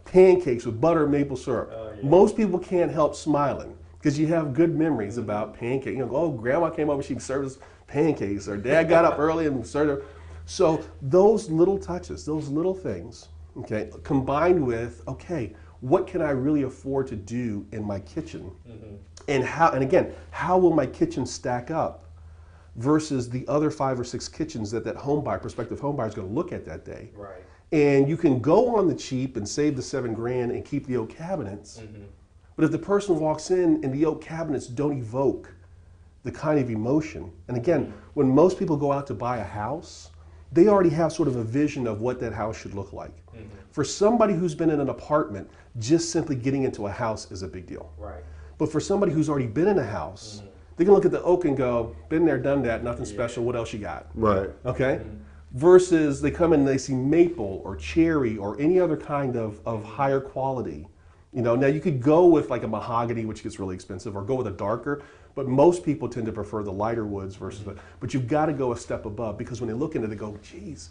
pancakes with butter and maple syrup. Most people can't help smiling because you have good memories about pancakes. Oh, grandma came over, she served us pancakes, or dad got up early and served her. So those little touches, those little things, okay, combined with, okay, what can I really afford to do in my kitchen? And how will my kitchen stack up versus the other 5 or 6 kitchens that prospective home buyer is going to look at that day? Right. And you can go on the cheap and save the $7 grand and keep the oak cabinets. But if the person walks in and the oak cabinets don't evoke the kind of emotion, and again, when most people go out to buy a house, they already have sort of a vision of what that house should look like. For somebody who's been in an apartment, just simply getting into a house is a big deal. Right. But for somebody who's already been in a house, they can look at the oak and go, been there, done that, nothing special, what else you got? Right. Okay? Versus they come in and they see maple or cherry or any other kind of higher quality. Now you could go with like a mahogany, which gets really expensive, or go with a darker, but most people tend to prefer the lighter woods versus but you've got to go a step above, because when they look into it, they go, geez,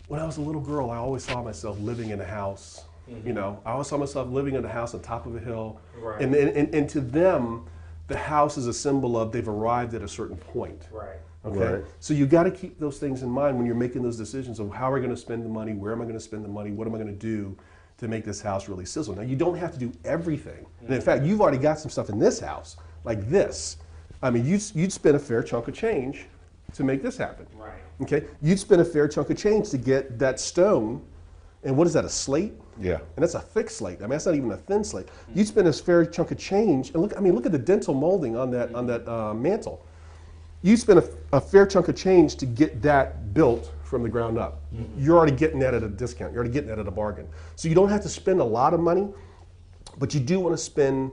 when I was a little girl, I always saw myself living in a house. I always saw myself living in a house on top of a hill. Right. And to them, the house is a symbol of they've arrived at a certain point. Right. Okay, Right. so you got to keep those things in mind when you're making those decisions of how am I going to spend the money, where am I going to spend the money, what am I going to do to make this house really sizzle. Now, you don't have to do everything. And in fact, you've already got some stuff in this house, like this. I mean, you'd spend a fair chunk of change to make this happen. Right. Okay, you'd spend a fair chunk of change to get that stone, and what is that, a slate? Yeah. And that's a thick slate. I mean, that's not even a thin slate. You'd spend a fair chunk of change, and look at the dental molding on that mantle. You spend a fair chunk of change to get that built from the ground up. You're already getting that at a discount. You're already getting that at a bargain. So you don't have to spend a lot of money, but you do want to spend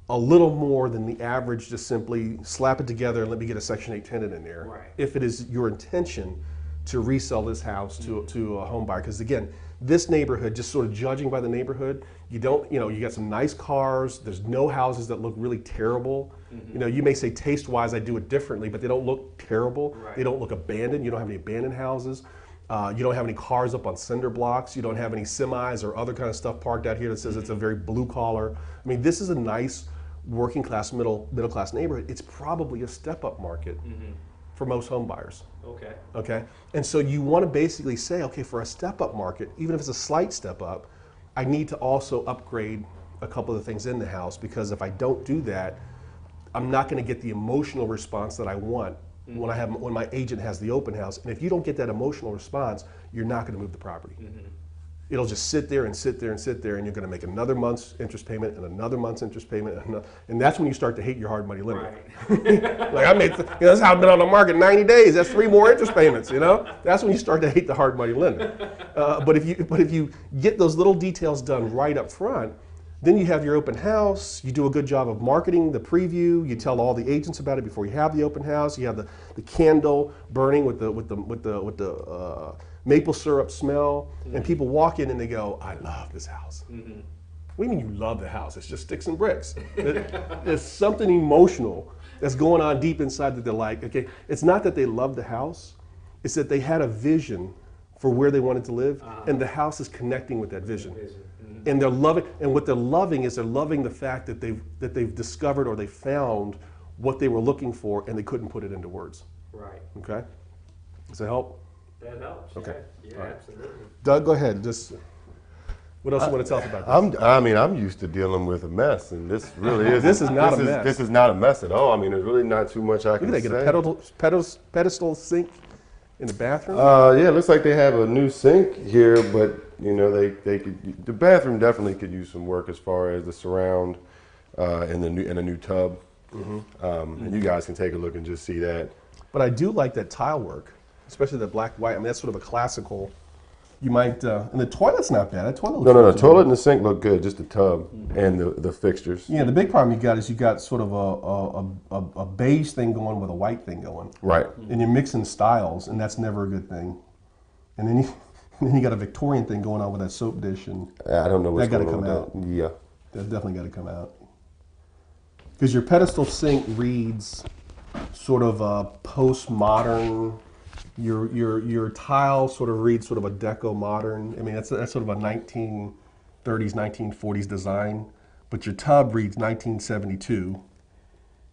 a little more than the average, just simply slap it together and let me get a Section 8 tenant in there. Right. If it is your intention to resell this house to a home buyer. Because again, this neighborhood, just sort of judging by the neighborhood, you got some nice cars. There's no houses that look really terrible. You may say taste-wise, I do it differently, but they don't look terrible. Right. They don't look abandoned. You don't have any abandoned houses. You don't have any cars up on cinder blocks. You don't have any semis or other kind of stuff parked out here that says it's a very blue collar. I mean, this is a nice working class, middle class neighborhood. It's probably a step up market for most home buyers. Okay. Okay, and so you want to basically say, okay, for a step up market, even if it's a slight step up, I need to also upgrade a couple of things in the house, because if I don't do that, I'm not going to get the emotional response that I want when my agent has the open house. And if you don't get that emotional response, you're not going to move the property. It'll just sit there and sit there and sit there, and you're going to make another month's interest payment and another month's interest payment, and that's when you start to hate your hard money lender. Right. Like I made, that's how I've been on the market 90 days. That's 3 more interest payments. That's when you start to hate the hard money lender. But if you get those little details done right up front, then you have your open house. You do a good job of marketing the preview. You tell all the agents about it before you have the open house. You have the candle burning with the maple syrup smell, and people walk in and they go, "I love this house." What do you mean you love the house? It's just sticks and bricks. There's something emotional that's going on deep inside that they're like, okay, it's not that they love the house, it's that they had a vision for where they wanted to live, and the house is connecting with that vision. And they're loving, and what they're loving is they're loving the fact that they've discovered or they found what they were looking for, and they couldn't put it into words. Right. Okay? Does that help? That helps. Okay. Yeah, All right. absolutely. Doug, go ahead. What else you want to tell us about this? I'm used to dealing with a mess, and this really is. This is not a mess. This is not a mess at all. I mean, there's really not too much I can Look at that, get a pedestal sink in the bathroom. Yeah, it looks like they have a new sink here, but they could. The bathroom definitely could use some work as far as the surround and a new tub. And you guys can take a look and just see that. But I do like that tile work, especially the black white. I mean, that's sort of a classical. You might, and the toilet's not bad. That toilet looks No, good. the toilet and the sink look good. Just the tub and the fixtures. Yeah, the big problem you got is you got sort of a beige thing going with a white thing going. Right. And you're mixing styles, and that's never a good thing. And then you got a Victorian thing going on with that soap dish, and I don't know what's that got to going come on out. with that. Yeah. That definitely got to come out. Because your pedestal sink reads sort of a postmodern. Your tile sort of reads sort of a deco modern. I mean, that's sort of a 1930s, 1940s design. But your tub reads 1972.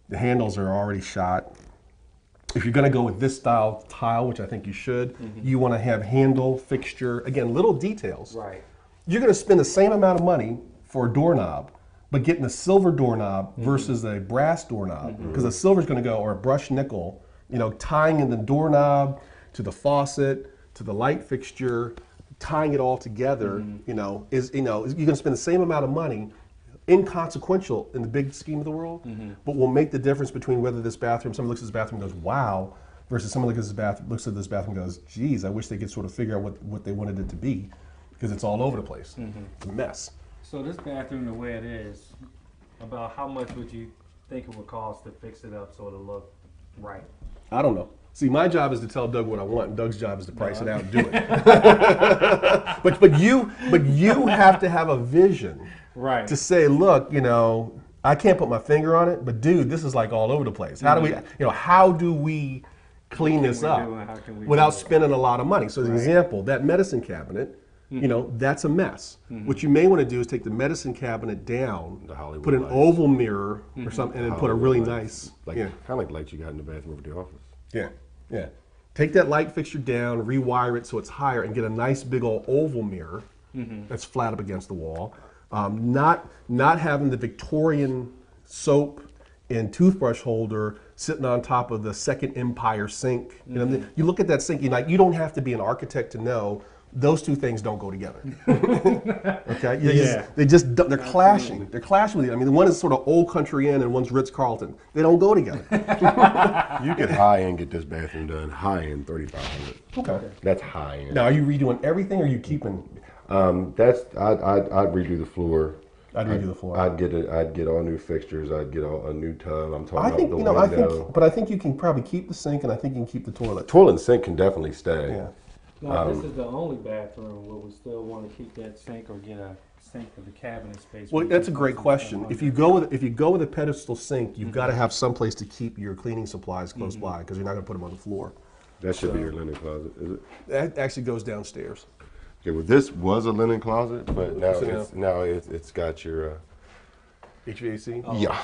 The handles are already shot. If you're going to go with this style tile, which I think you should, you want to have handle, fixture, again, little details. Right. You're going to spend the same amount of money for a doorknob, but getting a silver doorknob versus a brass doorknob, because a silver's going to go, or a brushed nickel, tying in the doorknob to the faucet, to the light fixture, tying it all together, you're going to spend the same amount of money, inconsequential in the big scheme of the world, but will make the difference between whether this bathroom, someone looks at this bathroom and goes, wow, versus someone looks at this bathroom and goes, geez, I wish they could sort of figure out what they wanted it to be, because it's all over the place. It's a mess. So this bathroom, the way it is, about how much would you think it would cost to fix it up so it'll look right? I don't know. See, my job is to tell Doug what I want, and Doug's job is to price it out and do it. but you have to have a vision, Right. to say, look, I can't put my finger on it, but dude, this is like all over the place. How do we clean this up without spending a lot of money? So as an example, that medicine cabinet, that's a mess. What you may want to do is take the medicine cabinet down, put an oval mirror or something, and then put a really nice, kind of like lights you got in the bathroom of the office. Yeah. Take that light fixture down, rewire it so it's higher, and get a nice big old oval mirror that's flat up against the wall. Not having the Victorian soap and toothbrush holder sitting on top of the Second Empire sink. You look at that sink, you don't have to be an architect to know those two things don't go together. Okay? They're clashing. They're clashing with each other. I mean, one is sort of old country inn and one's Ritz-Carlton. They don't go together. You could high end get this bathroom done. High end $3,500. Okay. That's high end. Now, are you redoing everything, or are you keeping? I'd redo the floor. I'd redo the floor. I'd get all new fixtures. I'd get a new tub. I'm talking I about think the you know. window. I think you can probably keep the sink, and I think you can keep the toilet. Toilet and sink can definitely stay. Yeah. Now, if this is the only bathroom, would we still want to keep that sink or get a sink for the cabinet space? Well, that's a great question. If you go with a pedestal sink, you've got to have some place to keep your cleaning supplies close by because you're not going to put them on the floor. That should be your linen closet, is it? That actually goes downstairs. Okay, well, this was a linen closet, but now So it's got your HVAC. yeah,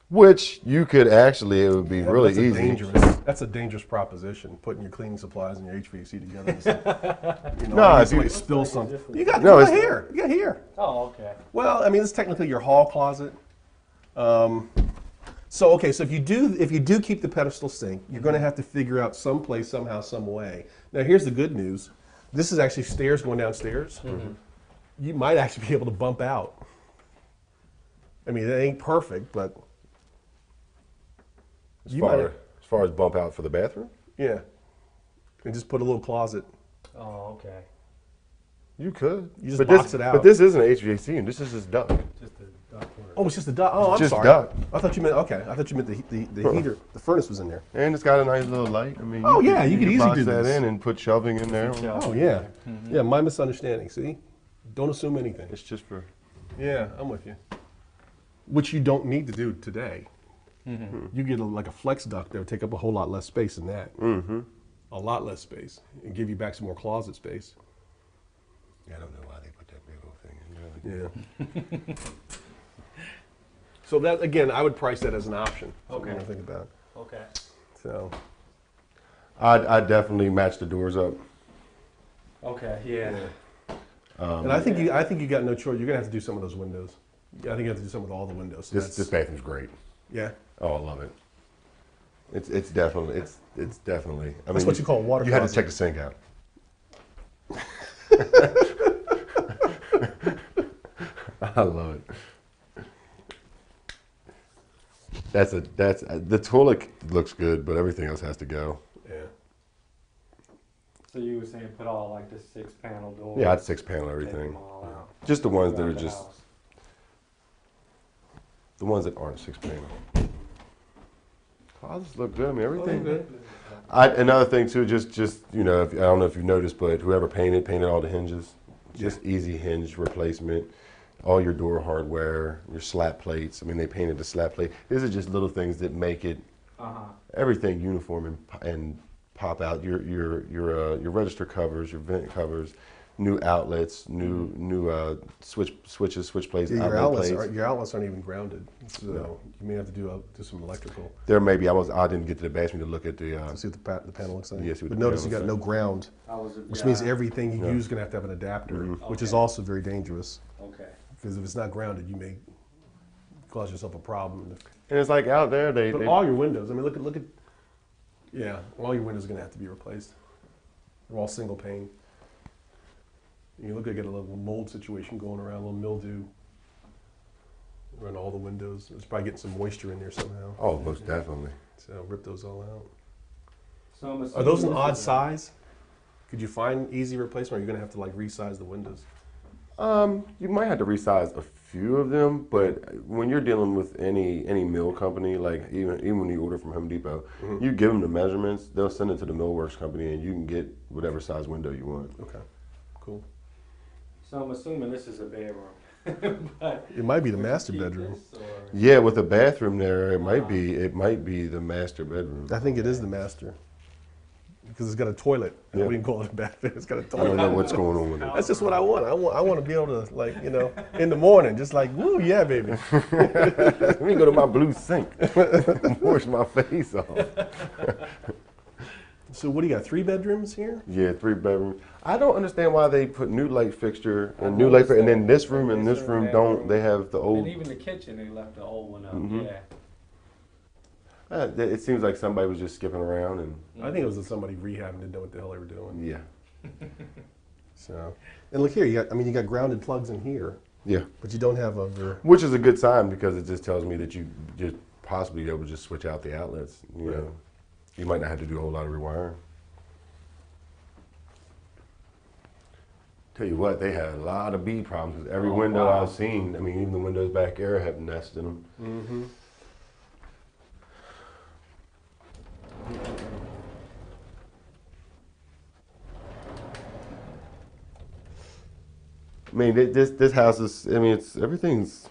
which you could actually, it would be Yeah, really that's a easy. That's a dangerous proposition. Putting your cleaning supplies and your HVAC together. You know, No, if if you- somebody spills something, you got No, here. You got here. Oh, okay. Well, I mean, it's technically your hall closet. So if you do keep the pedestal sink, you're going to have to figure out some place, somehow, some way. Now, here's the good news. This is actually stairs going downstairs. You might actually be able to bump out. I mean, it ain't perfect, but As you far, might- as far as bump out for the bathroom, yeah. And just put a little closet. Oh, okay. you could. You just but box this, it out. But this isn't HVAC, and this is just duct. Just a ductwork. Oh, it's just the duct. Oh, I'm Just sorry. duct. I thought you meant the heater, the furnace was in there. And it's got a nice little light. I mean, Oh, yeah, you could easily box do that this. in and put shelving in there. Oh yeah, yeah. My misunderstanding. See, don't assume anything. It's just for. Yeah, I'm with you. Which you don't need to do today. You get like a flex duct that would take up a whole lot less space than that. A lot less space and give you back some more closet space. I don't know why they put that big old thing in there. Yeah. So that again, I would price that as an option. Okay. Something to think about. Okay. So I'd definitely match the doors up. Okay, yeah. and I think you got no choice. You're gonna have to do some of those windows. I think you have to do some with all the windows. So This bathroom's great. yeah. Oh, I love it. It's definitely. I mean, That's what you call a water You had to closet. check the sink out. I love it. That's the toilet looks good, but everything else has to go. Yeah. So you were saying put all like the 6-panel doors? Yeah, I'd 6-panel take everything. them all out Just the ones that throughout are the just house. the ones that aren't 6-panel. Closets look good. I mean, everything. good. Another thing too, just you know, I don't know if you noticed, but whoever painted all the hinges. Just easy hinge replacement. All your door hardware, your slat plates. I mean, they painted the slat plate. These are just little things that make it everything uniform and pop out. Your register covers, your vent covers, new outlets, new switches, switch plates, Yeah, outlet plates. your outlets aren't even grounded, so you may have to do some electrical There may be. I didn't get to the basement to look at the. to see what the panel looks like. Yeah, see what but the notice you panel got looks no ground, which means everything you use is going to have an adapter, which is Okay. also very dangerous Okay. because if it's not grounded, you may cause yourself a problem. And it's like out there, they But all your windows, I mean, look at, yeah, all your windows are going to have to be replaced. They're all single pane. You look like you got a little mold situation going around, a little mildew around all the windows. It's probably getting some moisture in there somehow. Oh, most definitely. So rip those all out. So I'm Are those an assuming odd this is size? Could you find easy replacement, or are you going to have to like resize the windows? You might have to resize a few of them, but when you're dealing with any mill company, like even when you order from Home Depot, you give them the measurements, they'll send it to the millworks company, and you can get whatever size window you want. Okay, cool. So I'm assuming this is a bedroom. But It might be the would you master keep bedroom. this, or- Yeah, with a bathroom there, it might be the master bedroom. I think it is the master because it's got a toilet. I Yeah. wouldn't call it a bathroom. It's got a I don't know toilet. what's going on with it. That's just what I want. I want to be able to like in the morning, just like woo yeah baby. Let me go to my blue sink, wash my face off. So what do you got? 3 bedrooms here? Yeah, 3 bedrooms. I don't understand why they put new light fixture I and new light, noticed and then that. this room and this room don't. They have the And old. even the kitchen, they left the old one up. Mhm. Yeah. It seems like somebody was just skipping around and I think it was somebody rehabbing didn't know what the hell they were doing. yeah, So and look here, you got grounded plugs in here, yeah. but you don't have over. Which is a good sign because it just tells me that you just possibly be able to just switch out the outlets. You Right. know, you might not have to do a whole lot of rewiring. Tell you what, they had a lot of bee problems. 'Cause every window I've seen, I mean, even the windows back there have nests in them. Mm-hmm. I mean, this house is. I mean, it's everything's.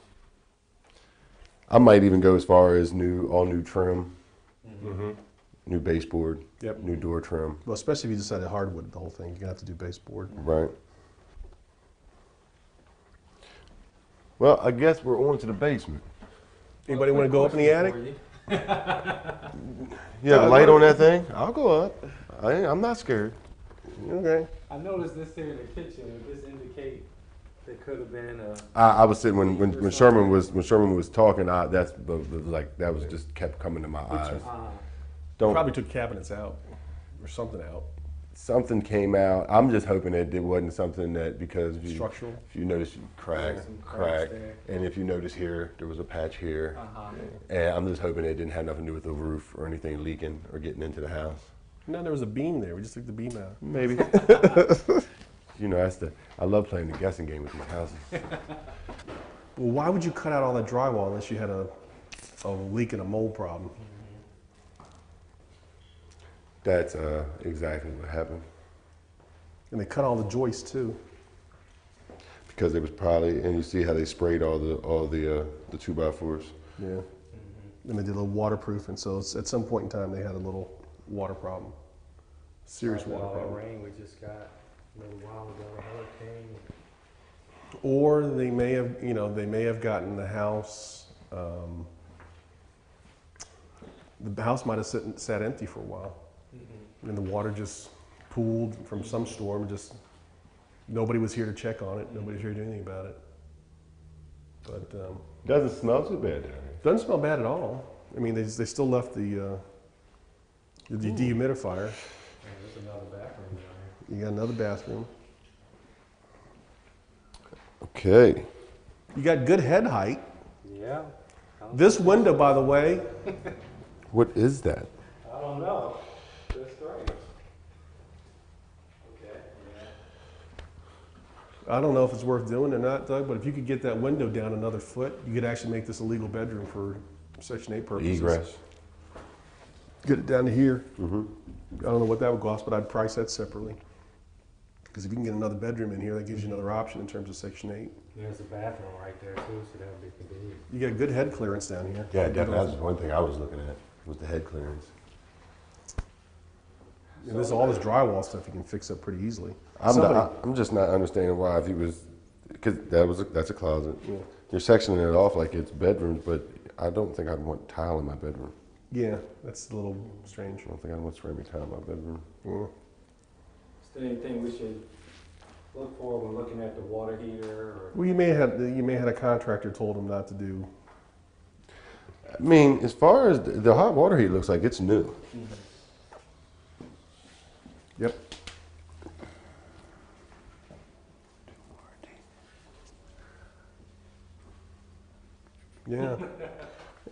I might even go as far as all new trim, new baseboard, Yep. new door trim. Well, especially if you decided hardwood the whole thing, you're gonna have to do baseboard. Right. Well, I guess we're on to the basement. Anybody want to go up in the attic? You have a light on that thing? I'll go up. I'm not scared. Okay. I noticed this here in the kitchen. Would this indicate there could have been a? I was sitting when Sherman was talking. That was just kept coming to my eyes. Don't Probably took cabinets out or something out. something came out. I'm just hoping that it wasn't something that because Structural? If you notice, crack, Some cracks crack, there. and if you notice here, there was a patch here, Uh-huh. and I'm just hoping it didn't have nothing to do with the roof or anything leaking or getting into the house. No, there was a beam there. We just took the beam out. Maybe. You know, I love playing the guessing game with these houses. Well, why would you cut out all that drywall unless you had a leak and a mold problem? That's exactly what happened. And they cut all the joists too. Because it was probably, and you see how they sprayed all the 2x4s. Yeah. And they did a little waterproof, and so at some point in time they had a little water problem. Serious water All the problem. rain we just got a little while ago, a hurricane. Or they may have gotten the house. The house might have sat empty for a while, and the water just pooled from some storm. Just nobody was here to check on it. Nobody was here to do anything about it. But Doesn't smell too bad down here. doesn't smell bad at all. I mean, they still left the dehumidifier. There's another bathroom down here. You got another bathroom. Okay. You got good head height. Yeah. This window, by the way, What is that? I don't know. That's great. Okay. Yeah. I don't know if it's worth doing or not, Doug, but if you could get that window down another foot, you could actually make this a legal bedroom for Section 8 purposes. Egress. Get it down to here. Mm-hmm. I don't know what that would cost, but I'd price that separately. Because if you can get another bedroom in here, that gives you another option in terms of Section 8. There's a bathroom right there too, so that would be convenient. You got good head clearance down here. Yeah, definitely. That's one thing I was looking at was the head clearance. And all this drywall stuff you can fix up pretty easily. I'm just not understanding why if he was, because that's a closet. Yeah. You're sectioning it off like it's bedrooms, but I don't think I'd want tile in my bedroom. Yeah, that's a little strange. I don't think I'd want ceramic tile in my bedroom. Yeah. Is there anything we should look for when looking at the water heater or? Well, you may have had a contractor told him not to do. I mean, as far as the hot water heat looks like it's new. Yep. Yeah.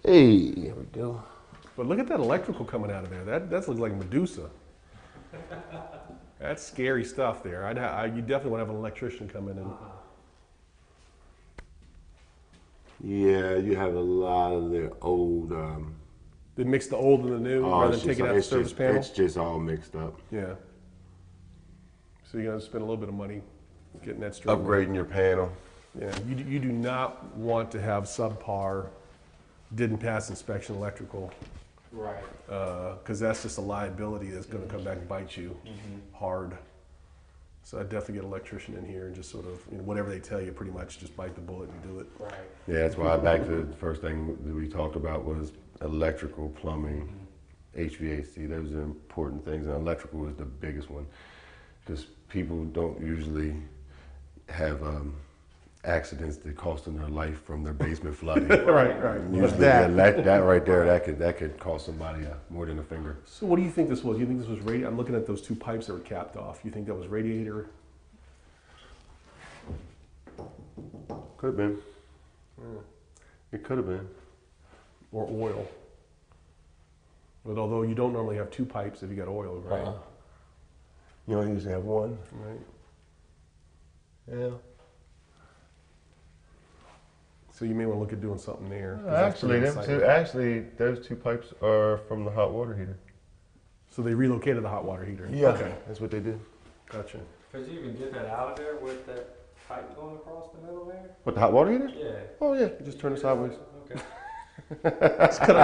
Hey, there we go. But look at that electrical coming out of there. That looks like Medusa. That's scary stuff there. You definitely want to have an electrician come in and. Yeah, you have a lot of the old. They mix the old and the new rather than taking out the service panel. It's just all mixed up. Yeah. So you're gonna spend a little bit of money getting that straight. Upgrading your panel. Yeah. You do not want to have subpar, didn't pass inspection electrical, Right. because that's just a liability that's going to come back and bite you hard. So I'd definitely get an electrician in here and just sort of, whatever they tell you, pretty much just bite the bullet and do it. Right. Yeah, that's why back to the first thing that we talked about was electrical, plumbing, HVAC. Those are important things, and electrical was the biggest one because people don't usually have accidents that cost them their life from their basement flooding. Right. Usually that right there, that could cost somebody more than a finger. So what do you think this was? You think this was radiator? I'm looking at those two pipes that were capped off. You think that was radiator? Could have been. It could have been. Or oil? But although you don't normally have two pipes if you got oil, right? You only usually have one. Right. Yeah. So you may want to look at doing something there. 'cause that's Actually, pretty them exciting. two, actually, those two pipes are from the hot water heater. So they relocated the hot water heater. Yeah. Okay. That's what they did. Gotcha. Could you even get that out of there with that pipe going across the middle there? What, the hot water heater? Yeah. Oh yeah, you just turn it sideways. Okay. It's cut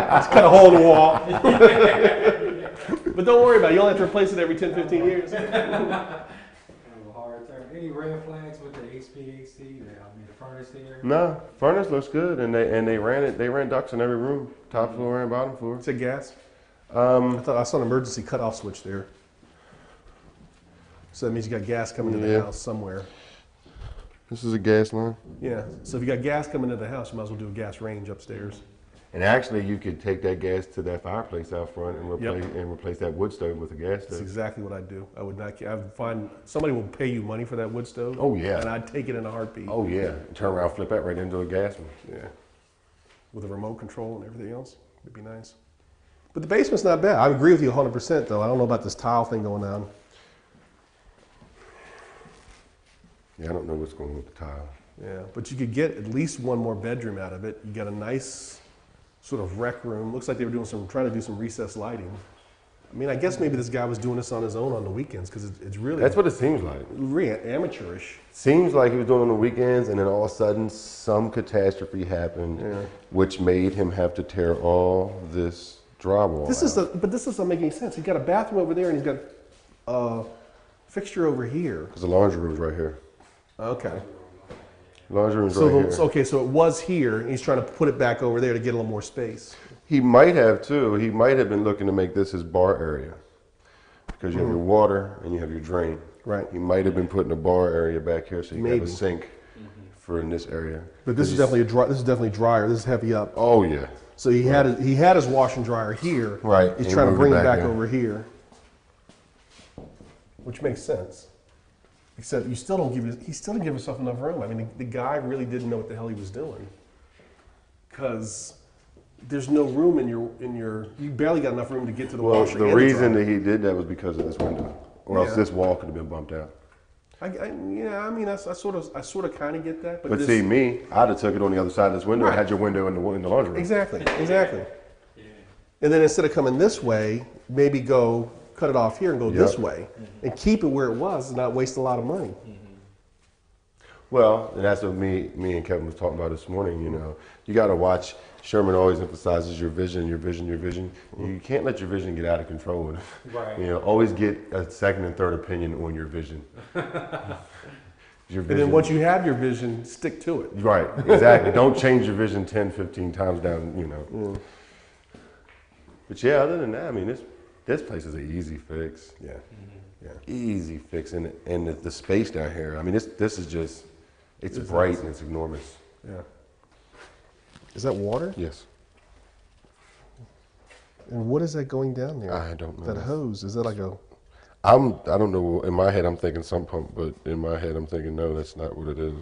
a hole in the wall. But don't worry about it. You only have to replace it every 10, 15 years. Kind of a hard term. Any red flags with the HVAC? The furnace here? No, furnace looks good, and they ran ducts in every room, top floor and bottom floor. Is it gas? I thought I saw an emergency cutoff switch there. So that means you got gas coming to the Yeah. house somewhere. This is a gas line. Yeah. So if you got gas coming to the house, you might as well do a gas range upstairs. And actually, you could take that gas to that fireplace out front and Yep. replace that wood stove with a gas That's stove. exactly what I'd do. I would not. I would find somebody will pay you money for that wood stove. Oh, yeah. And I'd take it in a heartbeat. Oh yeah, turn around, flip that right into a gas one. Yeah. With a remote control and everything else, it'd be nice. But the basement's not bad. I agree with you 100% though. I don't know about this tile thing going on. Yeah, I don't know what's going on with the tile. Yeah, but you could get at least one more bedroom out of it. You got a nice sort of rec room. Looks like they were trying to do some recessed lighting. I mean, I guess maybe this guy was doing this on his own on the weekends because it's really That's what it seems like. really amateurish. Seems like he was doing it on the weekends, and then all of a sudden, some catastrophe happened, Yeah. which made him have to tear all this drywall out. But this doesn't make any sense. He's got a bathroom over there and he's got a fixture over here. Because the laundry room's right here. Okay. Laundry room's So, right here. okay, so it was here, and he's trying to put it back over there to get a little more space. He might have too. He might have been looking to make this his bar area, because you have your water and you have your drain. Right. He might have been putting a bar area back here, so you have Maybe. a sink for in this area. But this is definitely this is definitely drier. This is heavy up. Oh yeah. So he had his wash and dryer here. Right, He's and trying to moved it bring it back back there. over here, which makes sense. Except he still didn't give himself enough room. I mean, the guy really didn't know what the hell he was doing, because there's no room in your. You barely got enough room to get to the Well, washer. the and reason dryer. that he did that was because of this window, or else Yeah. this wall could have been bumped out. I mean, I sort of kind of get that, But this, see, me, I'd have took it on the other side of this window Right. and had your window in the laundry room. exactly. And then instead of coming this way, maybe cut it off here and go this Yep. way, and keep it where it was, and not waste a lot of money. Well, and that's what me and Kevin was talking about this morning. You know, you got to watch. Sherman always emphasizes your vision, your vision, your vision. You can't let your vision get out of control. Right. You know, always get a second and third opinion on your vision. Your And then once you have your vision, stick to it. Right, exactly. Don't change your vision 10, 15 times down, you know. But yeah, other than that, I mean, this place is an easy fix. Yeah. Yeah. Easy fix. And the space down here, I mean, this is just, it's bright and it's enormous. Yeah. Is that water? Yes. And what is that going down there? I don't know. That hose, is that like a... I don't know. In my head, I'm thinking sump pump, but in my head, I'm thinking, no, that's not what it is.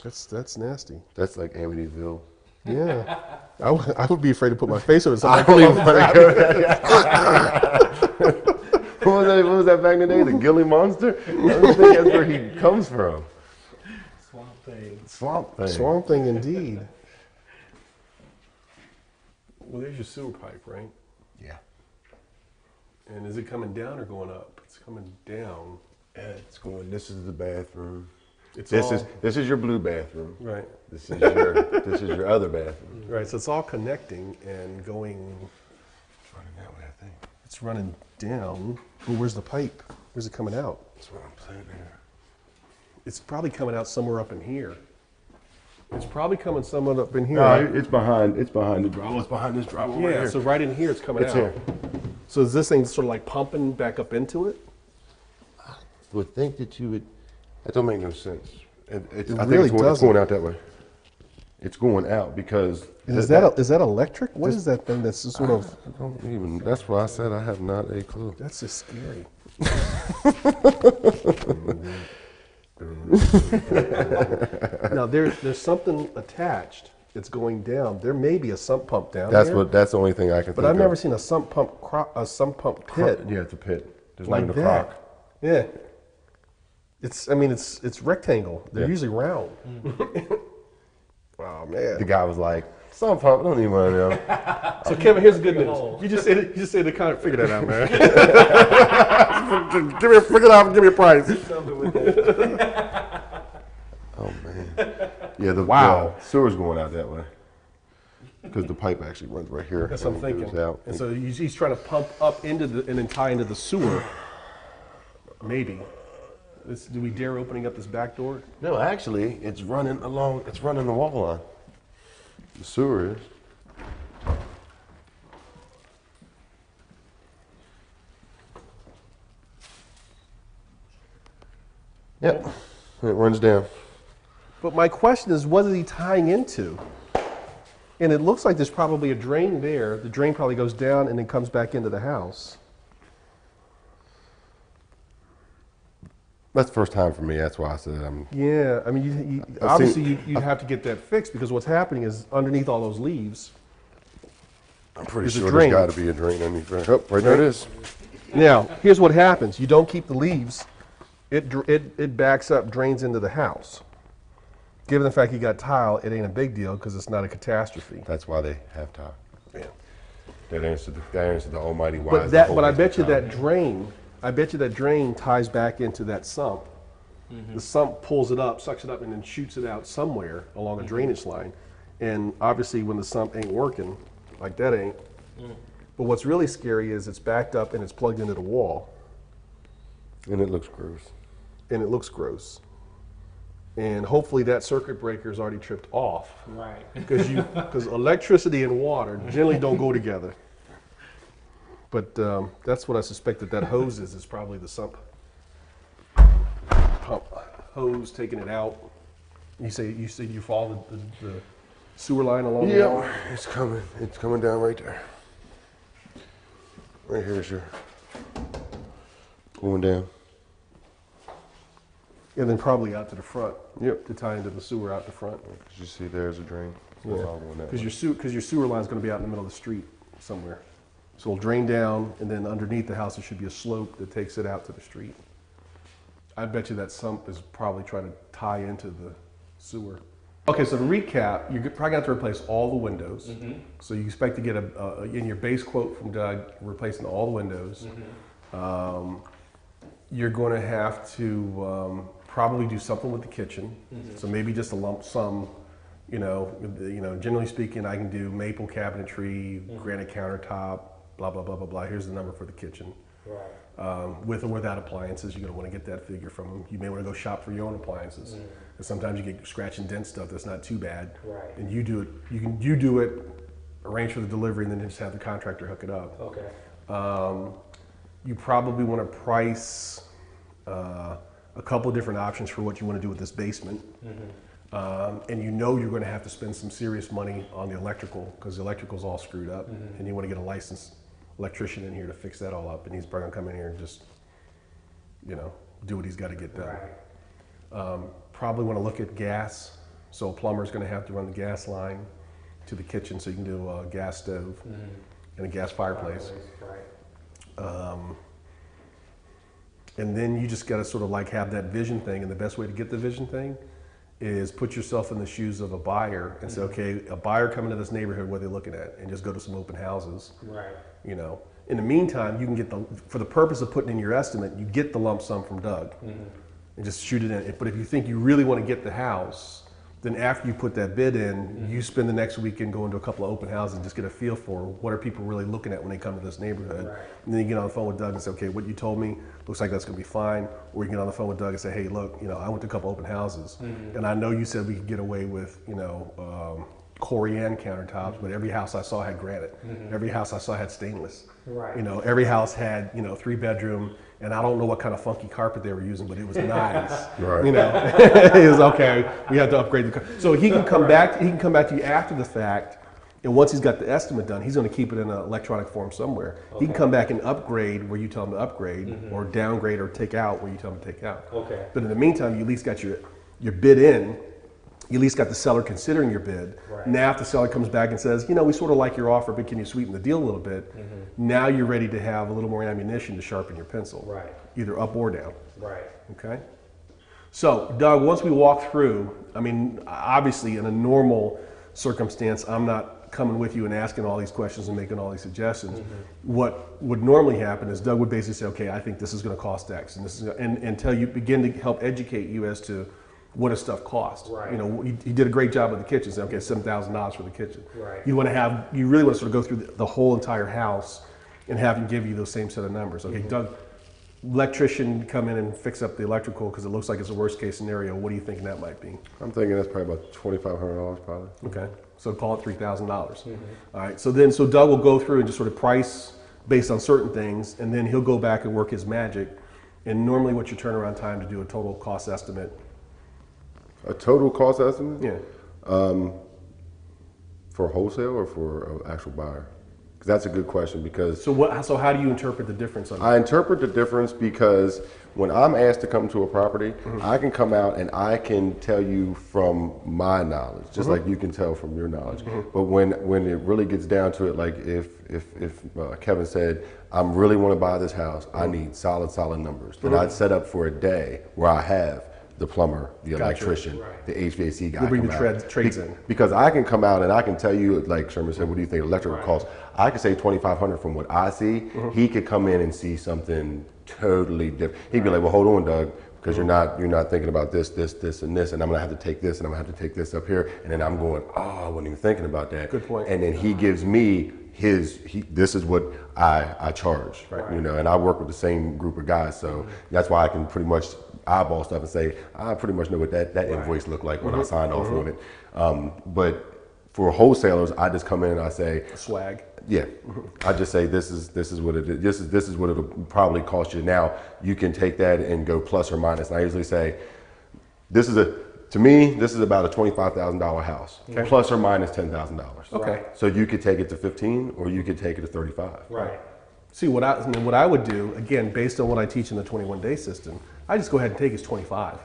That's nasty. That's like Amityville. Yeah. I would be afraid to put my face over I something. don't even want to go there. What was that back in the day? The Gilly Monster? I don't think that's where he comes from. Swamp thing. Swamp thing. Swamp thing indeed. Well, there's your sewer pipe, right? Yeah. And is it coming down or going up? It's coming down. It's going. This is the bathroom. It's This all, is your blue bathroom. right. This is your other bathroom. Right. So it's all connecting and going. It's running that way, I think. It's running down. Well, where's the pipe? Where's it coming out? That's what I'm saying here. It's probably coming out somewhere up in here. It's probably coming somewhere up in here. No, it's behind the drywall. It's behind this drywall right Yeah. here. So right in here, it's coming It's out. here. So is this thing sort of like pumping back up into it? I would think that you would. That don't make no sense. I think really it's doesn't. going out that way. It's going out because. And is that electric? What is that thing that's just sort of? I don't even. That's why I said I have not a clue. That's just scary. Now there's something attached. It's going down. There may be a sump pump down That's there. what. That's the only thing I can. But think I've never of. seen a sump pump pit Yeah, it's a pit. There's like not even a that. crock. Yeah. I mean, it's rectangle. They're Yeah. usually round. Oh man. The guy was like, "Sump pump, I don't need one of them." So Kevin, here's the good news. You just said to kind of figure that out, man. Figure it out and give me a price. Oh man. Yeah, the Wow. sewer's going out that way. Because the pipe actually runs right here. That's what I'm and thinking. goes out. And so he's trying to pump up into and then tie into the sewer. Maybe. Do we dare opening up this back door? No, actually, it's running the wall line. The sewer is. Yep, it runs down. But my question is, what is he tying into? And it looks like there's probably a drain there. The drain probably goes down and then comes back into the house. That's the first time for me. That's why I said I'm. Yeah, I mean, obviously you'd have to get that fixed because what's happening is underneath all those leaves. I'm pretty There's a sure drain. there's got to be a drain underneath there. Oh, right there it is. Now, here's what happens. You don't keep the leaves. It backs up, drains into the house. Given the fact you got tile, it ain't a big deal because it's not a catastrophe. That's why they have tile. Yeah. That answered the almighty why. But I bet you that drain ties back into that sump. The sump pulls it up, sucks it up, and then shoots it out somewhere along a drainage line. And obviously when the sump ain't working, like that ain't. But what's really scary is it's backed up and it's plugged into the wall. And it looks gross. And it looks gross. And hopefully that circuit breaker is already tripped off. Right. Because electricity and water generally don't go together. But that's what I suspect that hose is probably the sump pump hose taking it out. You said you follow the sewer line along the wall? Yeah, it's coming. It's coming down right there. Right here is your going down. And then probably out to the front. Yep. To tie into the sewer out the front. As you see, there's a drain. So it's all going that way. Because your sewer line's going to be out in the middle of the street somewhere. So it'll drain down, and then underneath the house there should be a slope that takes it out to the street. I bet you that sump is probably trying to tie into the sewer. Okay, so to recap, you're probably going to have to replace all the windows. So you expect to get in your base quote from Doug, replacing all the windows. You're going to have to probably do something with the kitchen. So maybe just a lump sum. Generally speaking, I can do maple cabinetry, granite countertop, blah, blah, blah, blah, blah. Here's the number for the kitchen. Right. With or without appliances, you're going to want to get that figure from them. You may want to go shop for your own appliances. Because sometimes you get scratch and dent stuff that's not too bad. Right. And you do it, you do it, arrange for the delivery, and then just have the contractor hook it up. Okay. You probably want to price a couple of different options for what you want to do with this basement. And you're going to have to spend some serious money on the electrical because the electrical's all screwed up, and you want to get a licensed electrician in here to fix that all up, and he's probably going to come in here and just, do what he's got to get done. Right. Probably want to look at gas, so a plumber's going to have to run the gas line to the kitchen so you can do a gas stove and a gas fireplace. Right. And then you just got to sort of like have that vision thing, and the best way to get the vision thing is put yourself in the shoes of a buyer and say, okay, a buyer coming to this neighborhood, what are they looking at? And just go to some open houses. Right. In the meantime, you can get for the purpose of putting in your estimate, you get the lump sum from Doug and just shoot it in. But if you think you really want to get the house, then after you put that bid in, you spend the next weekend going to a couple of open houses and just get a feel for what are people really looking at when they come to this neighborhood. Right. And then you get on the phone with Doug and say, okay, what you told me looks like that's going to be fine. Or you get on the phone with Doug and say, hey, look, I went to a couple open houses, and I know you said we could get away with, Corian countertops, but every house I saw had granite. Every house I saw had stainless. Right. Every house had, 3-bedroom, and I don't know what kind of funky carpet they were using, but it was nice. Right. It was okay. We had to upgrade so he can come back. He can come back to you after the fact, and once he's got the estimate done, he's going to keep it in an electronic form somewhere. He can come back and upgrade where you tell him to upgrade, or downgrade or take out where you tell him to take out. Okay. But in the meantime, you at least got your bid in. You at least got the seller considering your bid. Right. Now, if the seller comes back and says, we sort of like your offer, but can you sweeten the deal a little bit? Now you're ready to have a little more ammunition to sharpen your pencil. Right. Either up or down. Right. Okay? So, Doug, once we walk through, I mean, obviously in a normal circumstance, I'm not coming with you and asking all these questions and making all these suggestions. What would normally happen is Doug would basically say, okay, I think this is going to cost X, and this is, and until you begin to help educate you as to what does stuff cost. Right. You know, he did a great job with the kitchen. Say, okay, $7,000 for the kitchen. Right. You really want to sort of go through the whole entire house and have him give you those same set of numbers. Okay, Doug, electrician come in and fix up the electrical because it looks like it's a worst case scenario. What are you thinking that might be? I'm thinking that's probably about $2,500 probably. Okay, so call it $3,000. All right, so Doug will go through and just sort of price based on certain things, and then he'll go back and work his magic. And normally, what's your turnaround time to do a total cost estimate? A total cost estimate? Yeah. For wholesale or for an actual buyer? Because that's a good question. Because So how do you interpret the difference on that? I interpret the difference because when I'm asked to come to a property, I can come out and I can tell you from my knowledge, just like you can tell from your knowledge. But when it really gets down to it, like if Kevin said, I really want to buy this house, I need solid numbers. Then I'd set up for a day where I have the plumber, the electrician, the HVAC guy. You'll bring come the out. trades in. Because I can come out and I can tell you, like Sherman said, what do you think electrical costs? I could say $2,500 from what I see. He could come in and see something totally different. He'd be like, well, hold on, Doug, because you're not thinking about this, and this, and I'm gonna have to take this, and I'm gonna have to take this up here, and then I'm going, oh, I wasn't even thinking about that. Good point. And then he gives me this is what I charge, you know, and I work with the same group of guys, so that's why I can pretty much eyeball stuff and say, I pretty much know what that invoice looked like when I signed off on it. But for wholesalers, I just come in and I say, Swag. yeah, I just say this is what it is. This is what it'll probably cost you. Now you can take that and go plus or minus. And I usually say, to me, this is about a $25,000 house, plus or minus $10,000. Okay. So you could take it to 15, or you could take it to 35. Right. See, what I would do, again, based on what I teach in the 21-day system, I just go ahead and take his 25.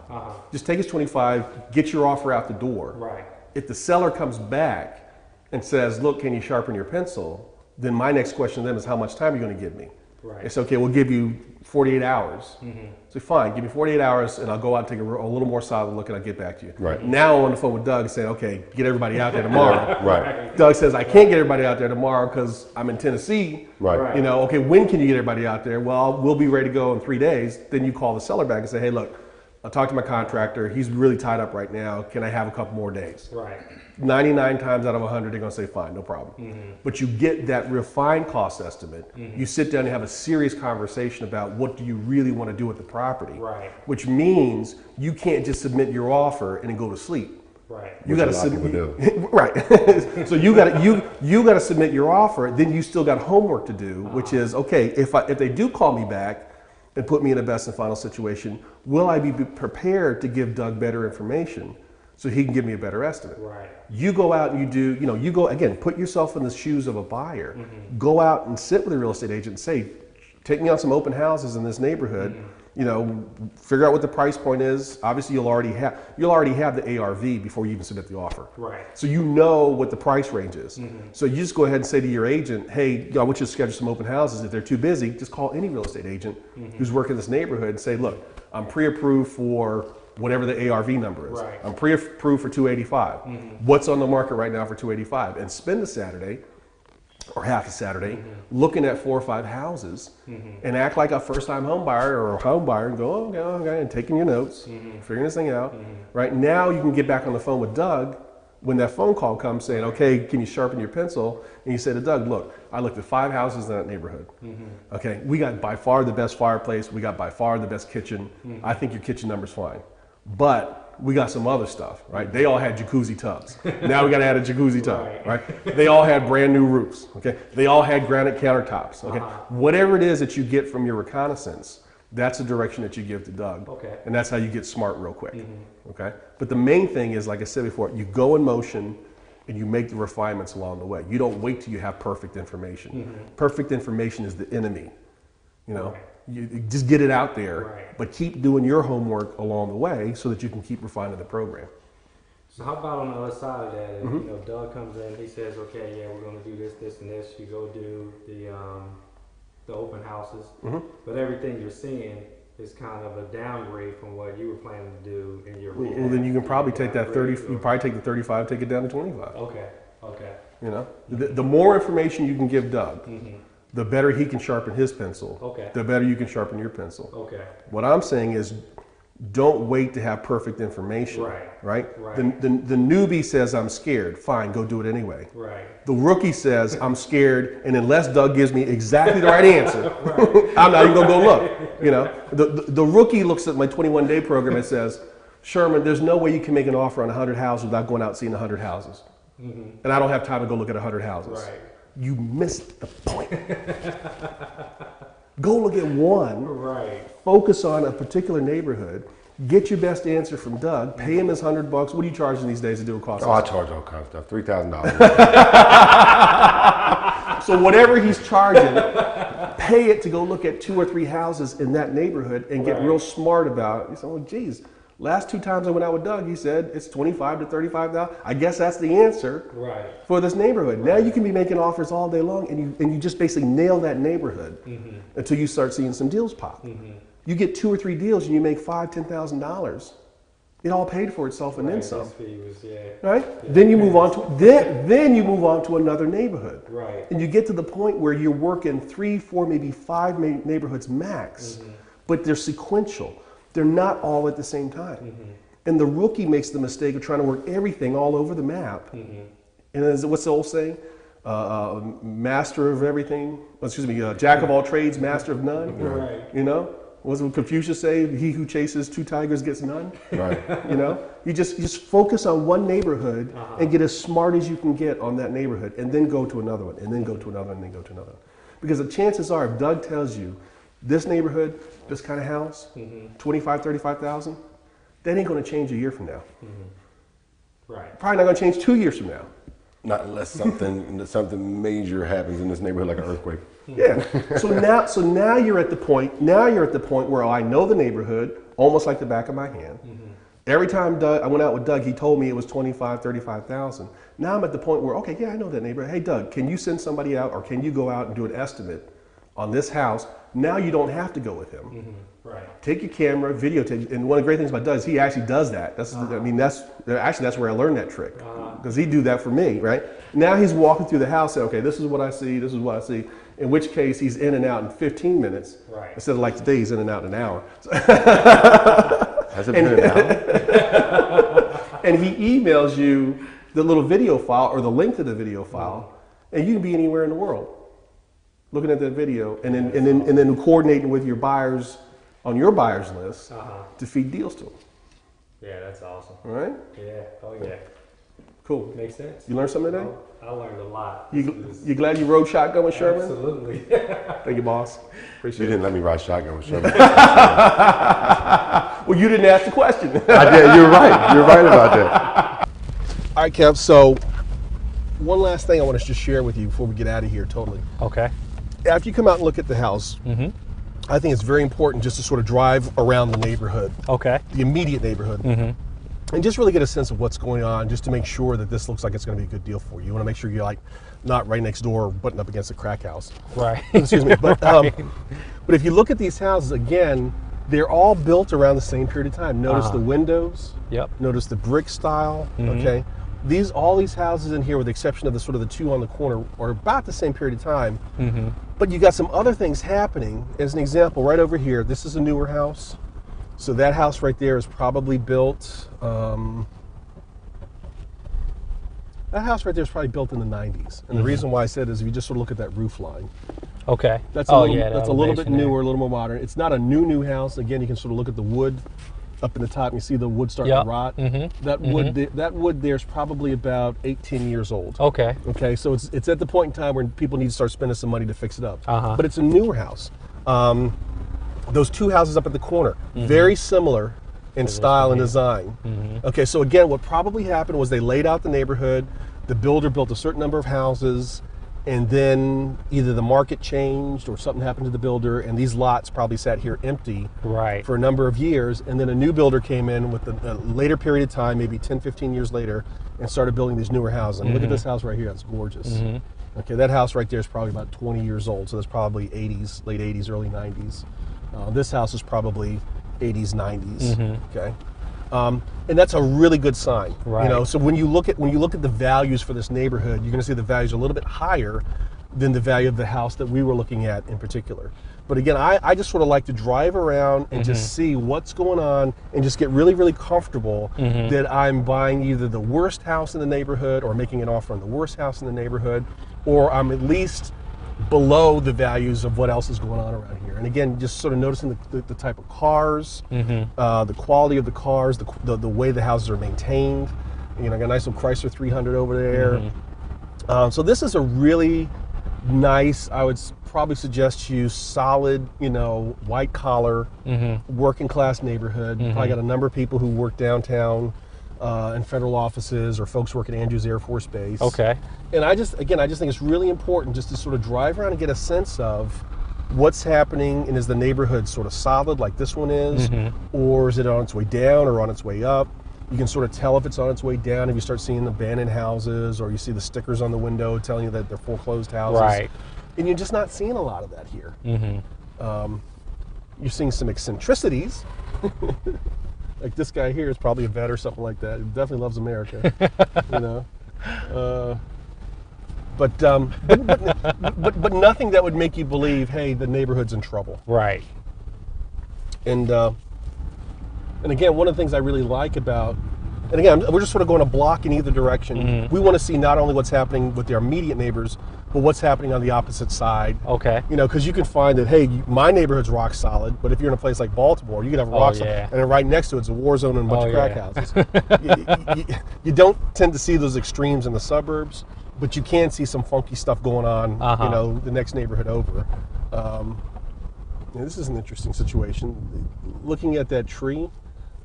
Just take his 25, get your offer out the door. Right. If the seller comes back and says, look, can you sharpen your pencil? Then my next question to them is, how much time are you going to give me? Right. It's okay, we'll give you 48 hours. So fine, give me 48 hours and I'll go out and take a little more solid look and I'll get back to you. Right. Now I'm on the phone with Doug saying, okay, get everybody out there tomorrow. Right. Doug says, I can't get everybody out there tomorrow because I'm in Tennessee. Right. You know, okay, when can you get everybody out there? Well, we'll be ready to go in 3 days. Then you call the seller back and say, hey, look, I'll talk to my contractor. He's really tied up right now. Can I have a couple more days? Right. 99 times out of 100, they're going to say, fine, no problem. But you get that refined cost estimate. You sit down and have a serious conversation about what do you really want to do with the property. Right. Which means you can't just submit your offer and then go to sleep. Right. You got to a lot of people submit. Right. So you got to submit your offer. Then you still got homework to do, which is, okay, if they do call me back and put me in a best and final situation, will I be prepared to give Doug better information so he can give me a better estimate? Right. You go out and you go, again, put yourself in the shoes of a buyer. Go out and sit with a real estate agent and say, take me on some open houses in this neighborhood. You know, figure out what the price point is. Obviously, you'll already have the ARV before you even submit the offer. Right. So you know what the price range is. So you just go ahead and say to your agent, hey, I want you to schedule some open houses. If they're too busy, just call any real estate agent who's working in this neighborhood and say, look, I'm pre-approved for whatever the ARV number is. Right. I'm pre-approved for 285. What's on the market right now for 285? And spend a Saturday or half a Saturday looking at 4 or 5 houses and act like a first-time home buyer or a home buyer and go, okay, and taking your notes, figuring this thing out. Right now you can get back on the phone with Doug when that phone call comes saying, okay, can you sharpen your pencil? And you say to Doug, look, I looked at 5 houses in that neighborhood. Okay, we got by far the best fireplace. We got by far the best kitchen. I think your kitchen number's fine. But we got some other stuff, right? They all had jacuzzi tubs. Now we got to add a jacuzzi tub, right? They all had brand new roofs, okay? They all had granite countertops, okay? Whatever it is that you get from your reconnaissance, that's the direction that you give to Doug. Okay. And that's how you get smart real quick, okay? But the main thing is, like I said before, you go in motion and you make the refinements along the way. You don't wait till you have perfect information. Perfect information is the enemy, you know? You just get it out there, but keep doing your homework along the way so that you can keep refining the program. So how about on the other side of that? If, you know, Doug comes in, he says, okay, yeah, we're going to do this, this, and this. You go do the open houses, but everything you're seeing is kind of a downgrade from what you were planning to do in your Well, rehab. then you can probably take that 30. Downgrade, You or- probably take the 35, take it down to 25. Okay. Okay. You know, the more information you can give Doug, the better he can sharpen his pencil. Okay. The better you can sharpen your pencil. Okay. What I'm saying is, don't wait to have perfect information. Right. Right. Right. The newbie says, I'm scared. Fine, go do it anyway. Right. The rookie says, I'm scared, and unless Doug gives me exactly the right answer, I'm not even gonna go look. You know, the rookie looks at my 21-day program and says, Sherman, there's no way you can make an offer on 100 houses without going out and seeing 100 houses. And I don't have time to go look at 100 houses. Right. You missed the point. Go look at one. Right. Focus on a particular neighborhood. Get your best answer from Doug. Pay him his $100. What are you charging these days to do a cost? Oh, I charge all kinds of stuff. $3,000. So whatever he's charging, pay it to go look at 2 or 3 houses in that neighborhood and get Right. real smart about it. You say, well, geez, last 2 times I went out with Doug, he said it's 25 to 35,000. I guess that's the answer Right. for this neighborhood. Now you can be making offers all day long, and you just basically nail that neighborhood until you start seeing some deals pop. You get 2 or 3 deals and you make $5,000-$10,000. It all paid for itself and then Right. some. This fee was, yeah. Right? Then you move on to then you move on to another neighborhood. Right. And you get to the point where you're working 3, 4, maybe 5 neighborhoods max, but they're sequential. They're not all at the same time. And the rookie makes the mistake of trying to work everything all over the map. And what's the old saying? Master of everything. Excuse me. Jack of all trades, master of none. Right. You know. What does Confucius say? He who chases 2 tigers gets none. Right. You know, you just focus on one neighborhood and get as smart as you can get on that neighborhood, and then go to another one, and then go to another one, and then go to another one. Because the chances are, if Doug tells you this neighborhood, this kind of house, 25, 35,000, that ain't going to change a year from now. Right. Probably not going to change 2 years from now. Not unless something major happens in this neighborhood, like an earthquake. Yeah. So now you're at the point. Now you're at the point where I know the neighborhood almost like the back of my hand. Every time I went out with Doug, he told me it was 25, 35,000. Now I'm at the point where, okay, yeah, I know that neighborhood. Hey, Doug, can you send somebody out, or can you go out and do an estimate on this house? Now you don't have to go with him. Right. Take your camera, videotape, and one of the great things about Doug is he actually does that. That's I mean that's where I learned that trick, because he'd do that for me, right? Now he's walking through the house, saying, okay, this is what I see, this is what I see. In which case he's in and out in 15 minutes, Right. instead of like today he's in and out in an hour. Has it been an hour? And he emails you the little video file or the link to the video file, and you can be anywhere in the world looking at that video, and then coordinating with your buyers on your buyers list to feed deals to them. Yeah, that's awesome. All right? Yeah. Oh yeah. Cool. Makes sense. You learned something today? I learned a lot. You glad you rode shotgun with Sherman? Absolutely. Thank you, boss. You Appreciate it. didn't let me ride shotgun with Sherman. Well, you didn't ask the question. I did. You're right. You're right about that. All right, Kev. So, one last thing I want to just share with you before we get out of here totally. Okay. After you come out and look at the house, I think it's very important just to sort of drive around the neighborhood, Okay. the immediate neighborhood, and just really get a sense of what's going on, just to make sure that this looks like it's going to be a good deal for you. You want to make sure you're like not right next door, butting up against a crack house. Right. Excuse me. But if you look at these houses again, they're all built around the same period of time. Notice the windows. Yep. Notice the brick style. Okay. All these houses in here, with the exception of the sort of the 2 on the corner, are about the same period of time. But you got some other things happening. As an example, right over here, this is a newer house. So that house right there is probably built. That house right there is probably built in the 90s. And the reason why I said is if you just sort of look at that roof line. Okay. That's a little bit newer, a little more modern. It's not a new house. Again, you can sort of look at the wood up in the top. And you see the wood starting to rot. That wood there's probably about 18 years old. Okay. Okay, so it's at the point in time where people need to start spending some money to fix it up. Uh-huh. But it's a newer house. Those 2 houses up at the corner, very similar in style and design. Okay, so again, what probably happened was they laid out the neighborhood, the builder built a certain number of houses, and then either the market changed or something happened to the builder, and these lots probably sat here empty Right. for a number of years, and then a new builder came in with a later period of time, maybe 10, 15 years later, and started building these newer houses. And look at this house right here, that's gorgeous. Okay, that house right there is probably about 20 years old, so that's probably 80s, late 80s, early 90s. This house is probably 80s, 90s. Okay, and that's a really good sign. Right. You know, so when you look at the values for this neighborhood, you're going to see the values a little bit higher than the value of the house that we were looking at in particular. But again, I just sort of like to drive around and just see what's going on and just get really, really comfortable that I'm buying either the worst house in the neighborhood or making an offer on the worst house in the neighborhood, or I'm at least below the values of what else is going on around here. And again, just sort of noticing the type of cars, the quality of the cars, the way the houses are maintained. You know, I got a nice little Chrysler 300 over there. So this is a really nice, I would probably suggest to you, solid, you know, white collar, working class neighborhood. Probably got a number of people who work downtown in federal offices, or folks work at Andrews Air Force Base. Okay. And I just think it's really important just to sort of drive around and get a sense of what's happening, and is the neighborhood sort of solid like this one is, or is it on its way down or on its way up? You can sort of tell if it's on its way down if you start seeing abandoned houses, or you see the stickers on the window telling you that they're foreclosed houses. Right. And you're just not seeing a lot of that here. You're seeing some eccentricities. Like this guy here is probably a vet or something like that. He definitely loves America, you know. But nothing that would make you believe, hey, the neighborhood's in trouble. Right. And again, one of the things I really like about, and again, we're just sort of going a block in either direction. We want to see not only what's happening with our immediate neighbors, but what's happening on the opposite side. Okay. You know, because you can find that, hey, my neighborhood's rock solid, but if you're in a place like Baltimore, you can have a rock solid, and then right next to it's a war zone and a bunch of crack houses. You don't tend to see those extremes in the suburbs, but you can see some funky stuff going on, you know, the next neighborhood over. This is an interesting situation. Looking at that tree,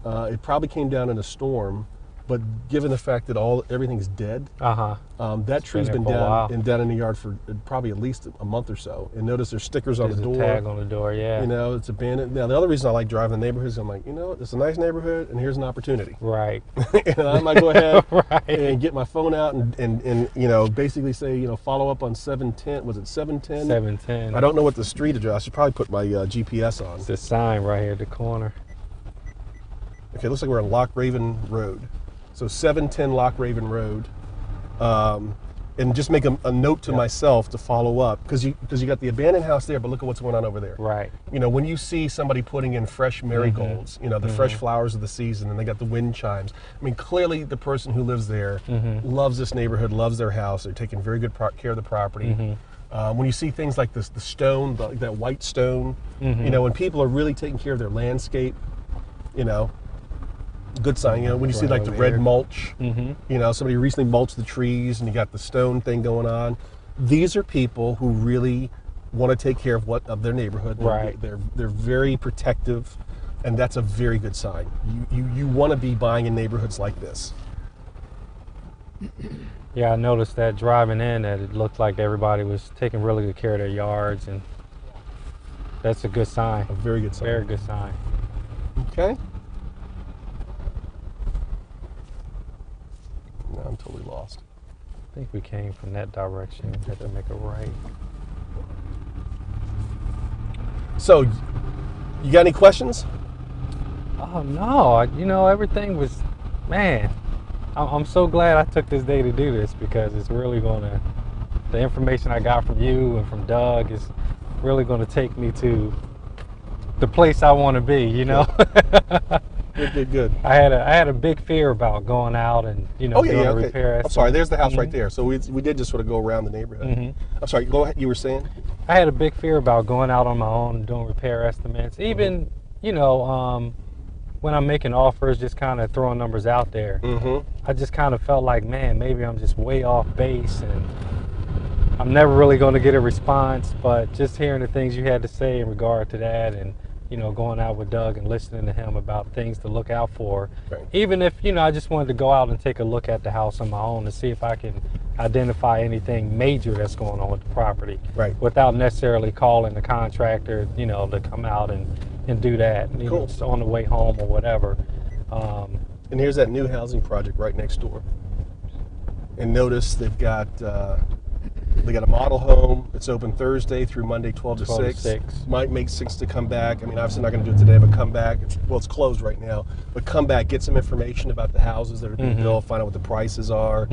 it probably came down in a storm, but given the fact that everything's dead, that tree's been down in the yard for probably at least a month or so. And notice there's stickers on the door. There's a tag on the door, yeah. You know, it's abandoned. Now, the other reason I like driving the neighborhoods, I'm like, you know, it's a nice neighborhood, and here's an opportunity. Right. And I might go ahead and get my phone out and you know, basically say, you know, follow up on 710. Was it 710? 710. I don't know what the street address. I should probably put my GPS on. It's a sign right here at the corner. Okay, looks like we're on Loch Raven Road. So 710 Loch Raven Road. And just make a note to myself to follow up, because you got the abandoned house there, but look at what's going on over there. Right. You know, when you see somebody putting in fresh marigolds, you know, the fresh flowers of the season, and they got the wind chimes. I mean, clearly the person who lives there loves this neighborhood, loves their house. They're taking very good care of the property. When you see things like this, the stone, that white stone, you know, when people are really taking care of their landscape, you know, good sign. You know, when you see like the red mulch, you know, somebody recently mulched the trees and you got the stone thing going on. These are people who really want to take care of their neighborhood. Right. They're very protective, and that's a very good sign. You want to be buying in neighborhoods like this. Yeah, I noticed that driving in that it looked like everybody was taking really good care of their yards, and that's a good sign. A very good sign. Very good sign. Okay. No, I'm totally lost. I think we came from that direction. We had to make a right. So, you got any questions? Oh no, you know, everything was, man, I'm so glad I took this day to do this, because it's really gonna, the information I got from you and from Doug is really gonna take me to the place I want to be, you know. Good. I had a big fear about going out and, you know, doing a repair. I'm sorry, there's the house right there. So we did just sort of go around the neighborhood. I'm sorry, go ahead, you were saying? I had a big fear about going out on my own and doing repair estimates. Even, you know, when I'm making offers, just kind of throwing numbers out there. I just kind of felt like, man, maybe I'm just way off base and I'm never really going to get a response. But just hearing the things you had to say in regard to that, and, you know, going out with Doug and listening to him about things to look out for. Right. Even if, you know, I just wanted to go out and take a look at the house on my own to see if I can identify anything major that's going on with the property. Right. Without necessarily calling the contractor, you know, to come out and do that. You know, just on the way home or whatever. And here's that new housing project right next door. And notice they've got They got a model home. It's open Thursday through Monday, 12 to 12 to 6. 6. Might make 6 to come back. I mean, obviously not going to do it today, but come back. It's closed right now. But come back, get some information about the houses that are being built, find out what the prices are,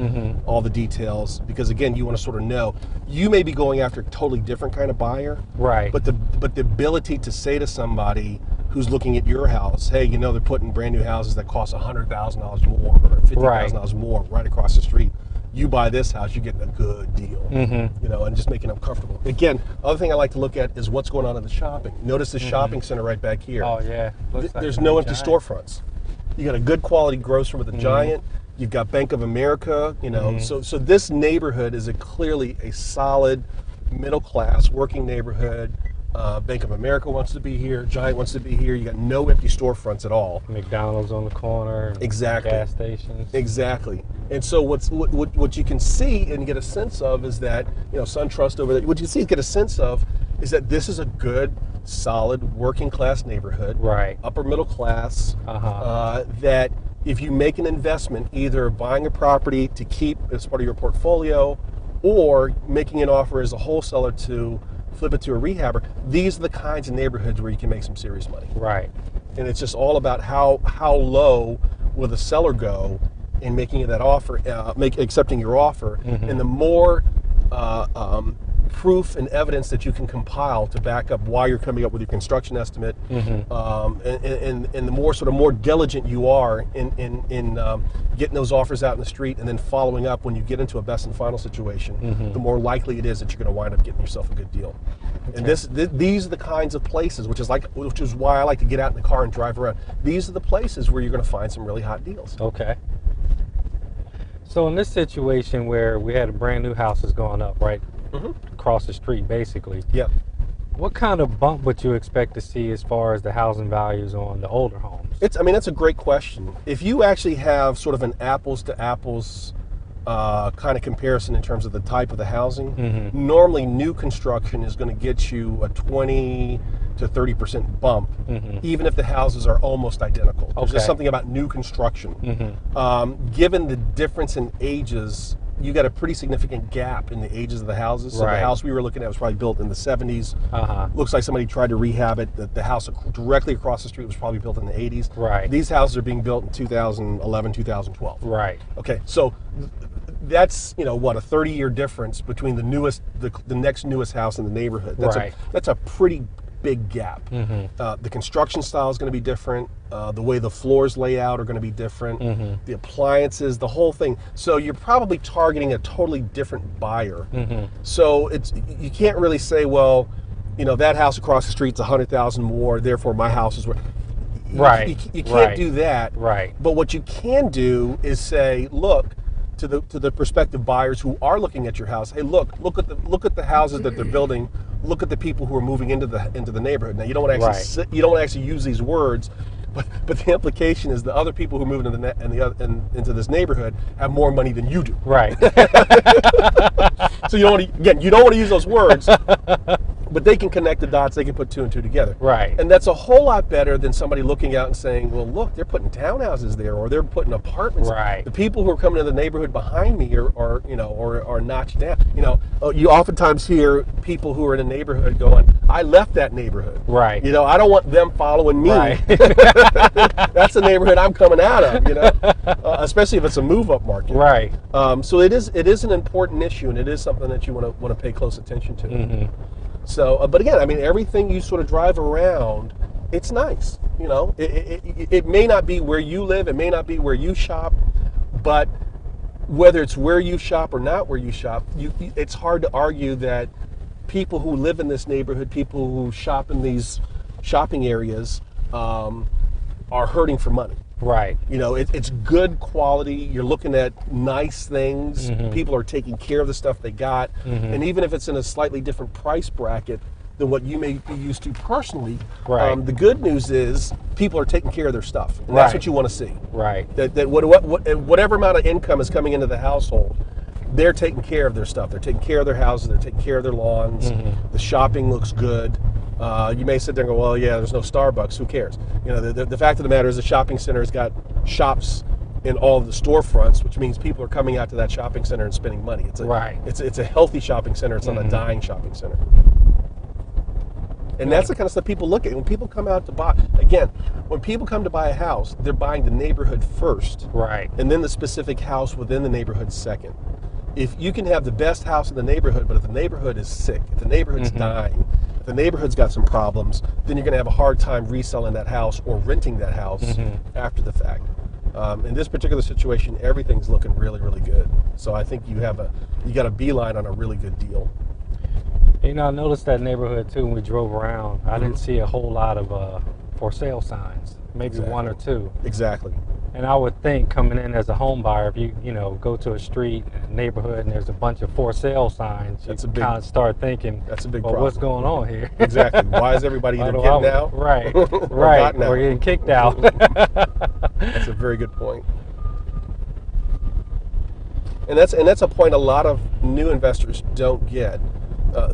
all the details. Because again, you want to sort of know. You may be going after a totally different kind of buyer. Right. But the ability to say to somebody who's looking at your house, hey, you know, they're putting brand new houses that cost $100,000 more or $50,000 more right across the street. You buy this house, you're getting a good deal, you know, and just making them comfortable. Again, other thing I like to look at is what's going on in the shopping. Notice the shopping center right back here. Oh yeah. Looks like There's a no empty giant. storefronts. You got a good quality grocer with a giant. You've got Bank of America, you know. So this neighborhood is clearly a solid middle class working neighborhood. Bank of America wants to be here. Giant wants to be here. You got no empty storefronts at all. McDonald's on the corner. Exactly. Gas stations. Exactly. And so what you can see and get a sense of is that, you know, SunTrust over there, what you see and get a sense of is that this is a good, solid, working class neighborhood. Right. Upper middle class. That if you make an investment, either buying a property to keep as part of your portfolio or making an offer as a wholesaler to flip it to a rehabber, these are the kinds of neighborhoods where you can make some serious money. Right. And it's just all about how low will the seller go in making that offer, accepting your offer, and the more proof and evidence that you can compile to back up why you're coming up with your construction estimate, and the more diligent you are in getting those offers out in the street and then following up when you get into a best and final situation, the more likely it is that you're going to wind up getting yourself a good deal. Okay. And these are the kinds of places, which is why I like to get out in the car and drive around. These are the places where you're going to find some really hot deals. Okay. So in this situation where we had brand new houses going up, right? Across the street, basically. Yep. What kind of bump would you expect to see as far as the housing values on the older homes? That's a great question. If you actually have sort of an apples to apples kind of comparison in terms of the type of the housing, normally new construction is going to get you a 20 to 30% bump, even if the houses are almost identical. There's just something about new construction. Given the difference in ages, you got a pretty significant gap in the ages of the houses. So the house we were looking at was probably built in the 70s. Looks like somebody tried to rehab it. The house directly across the street was probably built in the 80s. Right. These houses are being built in 2011, 2012. Right. Okay, so that's, you know, what, a 30-year difference between the next newest house in the neighborhood. That's a pretty big gap. The construction style is going to be different. The way the floors lay out are going to be different. The appliances, the whole thing. So you're probably targeting a totally different buyer. So you can't really say, well, you know, that house across the street's $100,000 more, therefore my house is worth. You can't do that. Right. But what you can do is say, look, to the prospective buyers who are looking at your house, hey, look at the houses that they're building. Look at the people who are moving into the neighborhood. Now you don't want to actually use these words, but the implication is the other people who move into this neighborhood have more money than you do. Right. So you don't want to use those words, but they can connect the dots. They can put two and two together. Right. And that's a whole lot better than somebody looking out and saying, well, look, they're putting townhouses there, or they're putting apartments. Right. The people who are coming to the neighborhood behind me are notched down. You know, you oftentimes hear people who are in a neighborhood going, I left that neighborhood. Right. You know, I don't want them following me. Right. That's the neighborhood I'm coming out of, you know, especially if it's a move-up market. Right. So it is an important issue, and it is something that you want to pay close attention to. So, but again, I mean, everything you sort of drive around, it's nice. You know, it may not be where you live, it may not be where you shop, but whether it's where you shop or not where you shop, it's hard to argue that people who live in this neighborhood, people who shop in these shopping areas, are hurting for money. Right. You know, it's good quality. You're looking at nice things. People are taking care of the stuff they got. And even if it's in a slightly different price bracket than what you may be used to personally, the good news is people are taking care of their stuff. And that's what you want to see. Right. That whatever amount of income is coming into the household, they're taking care of their stuff. They're taking care of their houses. They're taking care of their lawns. The shopping looks good. You may sit there and go, well, yeah, there's no Starbucks. Who cares? You know, the fact of the matter is the shopping center has got shops in all of the storefronts, which means people are coming out to that shopping center and spending money. It's a healthy shopping center. It's not a dying shopping center. And that's the kind of stuff people look at when people come out to buy. Again, when people come to buy a house, they're buying the neighborhood first, right, and then the specific house within the neighborhood second. If you can have the best house in the neighborhood, but if the neighborhood is sick, if the neighborhood's dying, if the neighborhood's got some problems, then you're going to have a hard time reselling that house or renting that house after the fact. In this particular situation, everything's looking really, really good. So I think you got a beeline on a really good deal. You know, I noticed that neighborhood too when we drove around. I didn't see a whole lot of for sale signs, maybe one or two. Exactly. And I would think coming in as a home buyer, if you go to a street, a neighborhood, and there's a bunch of for sale signs, you kind of start thinking, that's a big well, problem. what's going on here? Exactly. Why is everybody either getting out? Right, or getting kicked out. That's a very good point. And that's a point a lot of new investors don't get.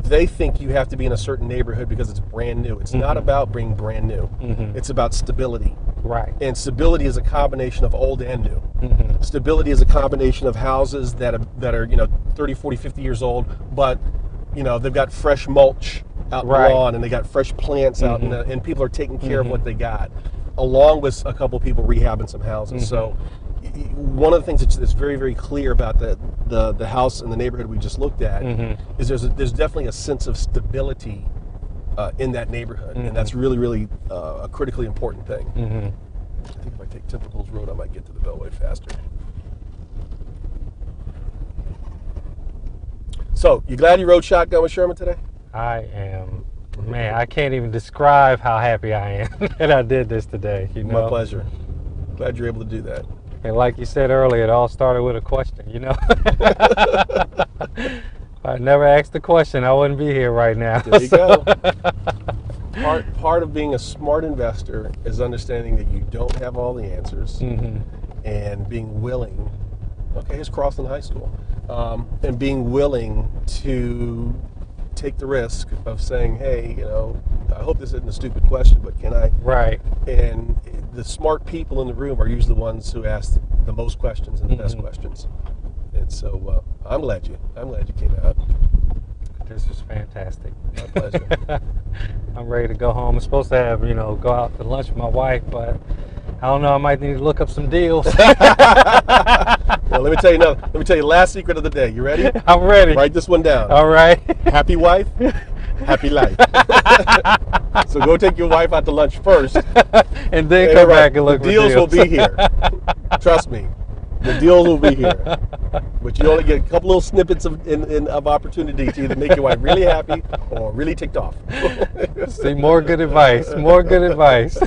They think you have to be in a certain neighborhood because it's brand new. It's not about being brand new. It's about stability. Right. And stability is a combination of old and new. Stability is a combination of houses that are 30, 40, 50 years old, but they've got fresh mulch out in the lawn, and they got fresh plants out, and people are taking care of what they got, along with a couple people rehabbing some houses. So one of the things that's very, very clear about the house in the neighborhood we just looked at is there's definitely a sense of stability in that neighborhood, and that's really, really a critically important thing. I think if I take Typicals Road, I might get to the Beltway faster. So, you glad you rode shotgun with Sherman today? I am. Man, I can't even describe how happy I am that I did this today. My pleasure. Glad you're able to do that. And like you said earlier, it all started with a question, If I never asked the question, I wouldn't be here right now. There you go. Part of being a smart investor is understanding that you don't have all the answers and being willing. Okay, here's Crosland High School. And being willing to take the risk of saying, hey, I hope this isn't a stupid question, but can I? Right. And the smart people in the room are usually the ones who ask the most questions and the best questions. And so I'm glad you came out. This was fantastic. My pleasure. I'm ready to go home. I'm supposed to have, go out to lunch with my wife, but I don't know, I might need to look up some deals. Well, let me tell you last secret of the day. You ready? I'm ready. Write this one down. All right. Happy wife, happy life. So go take your wife out to lunch first. And then come back and look for deals. The deals will be here. Trust me. The deals will be here. But you only get a couple little snippets of opportunity to either make your wife really happy or really ticked off. See, more good advice. More good advice.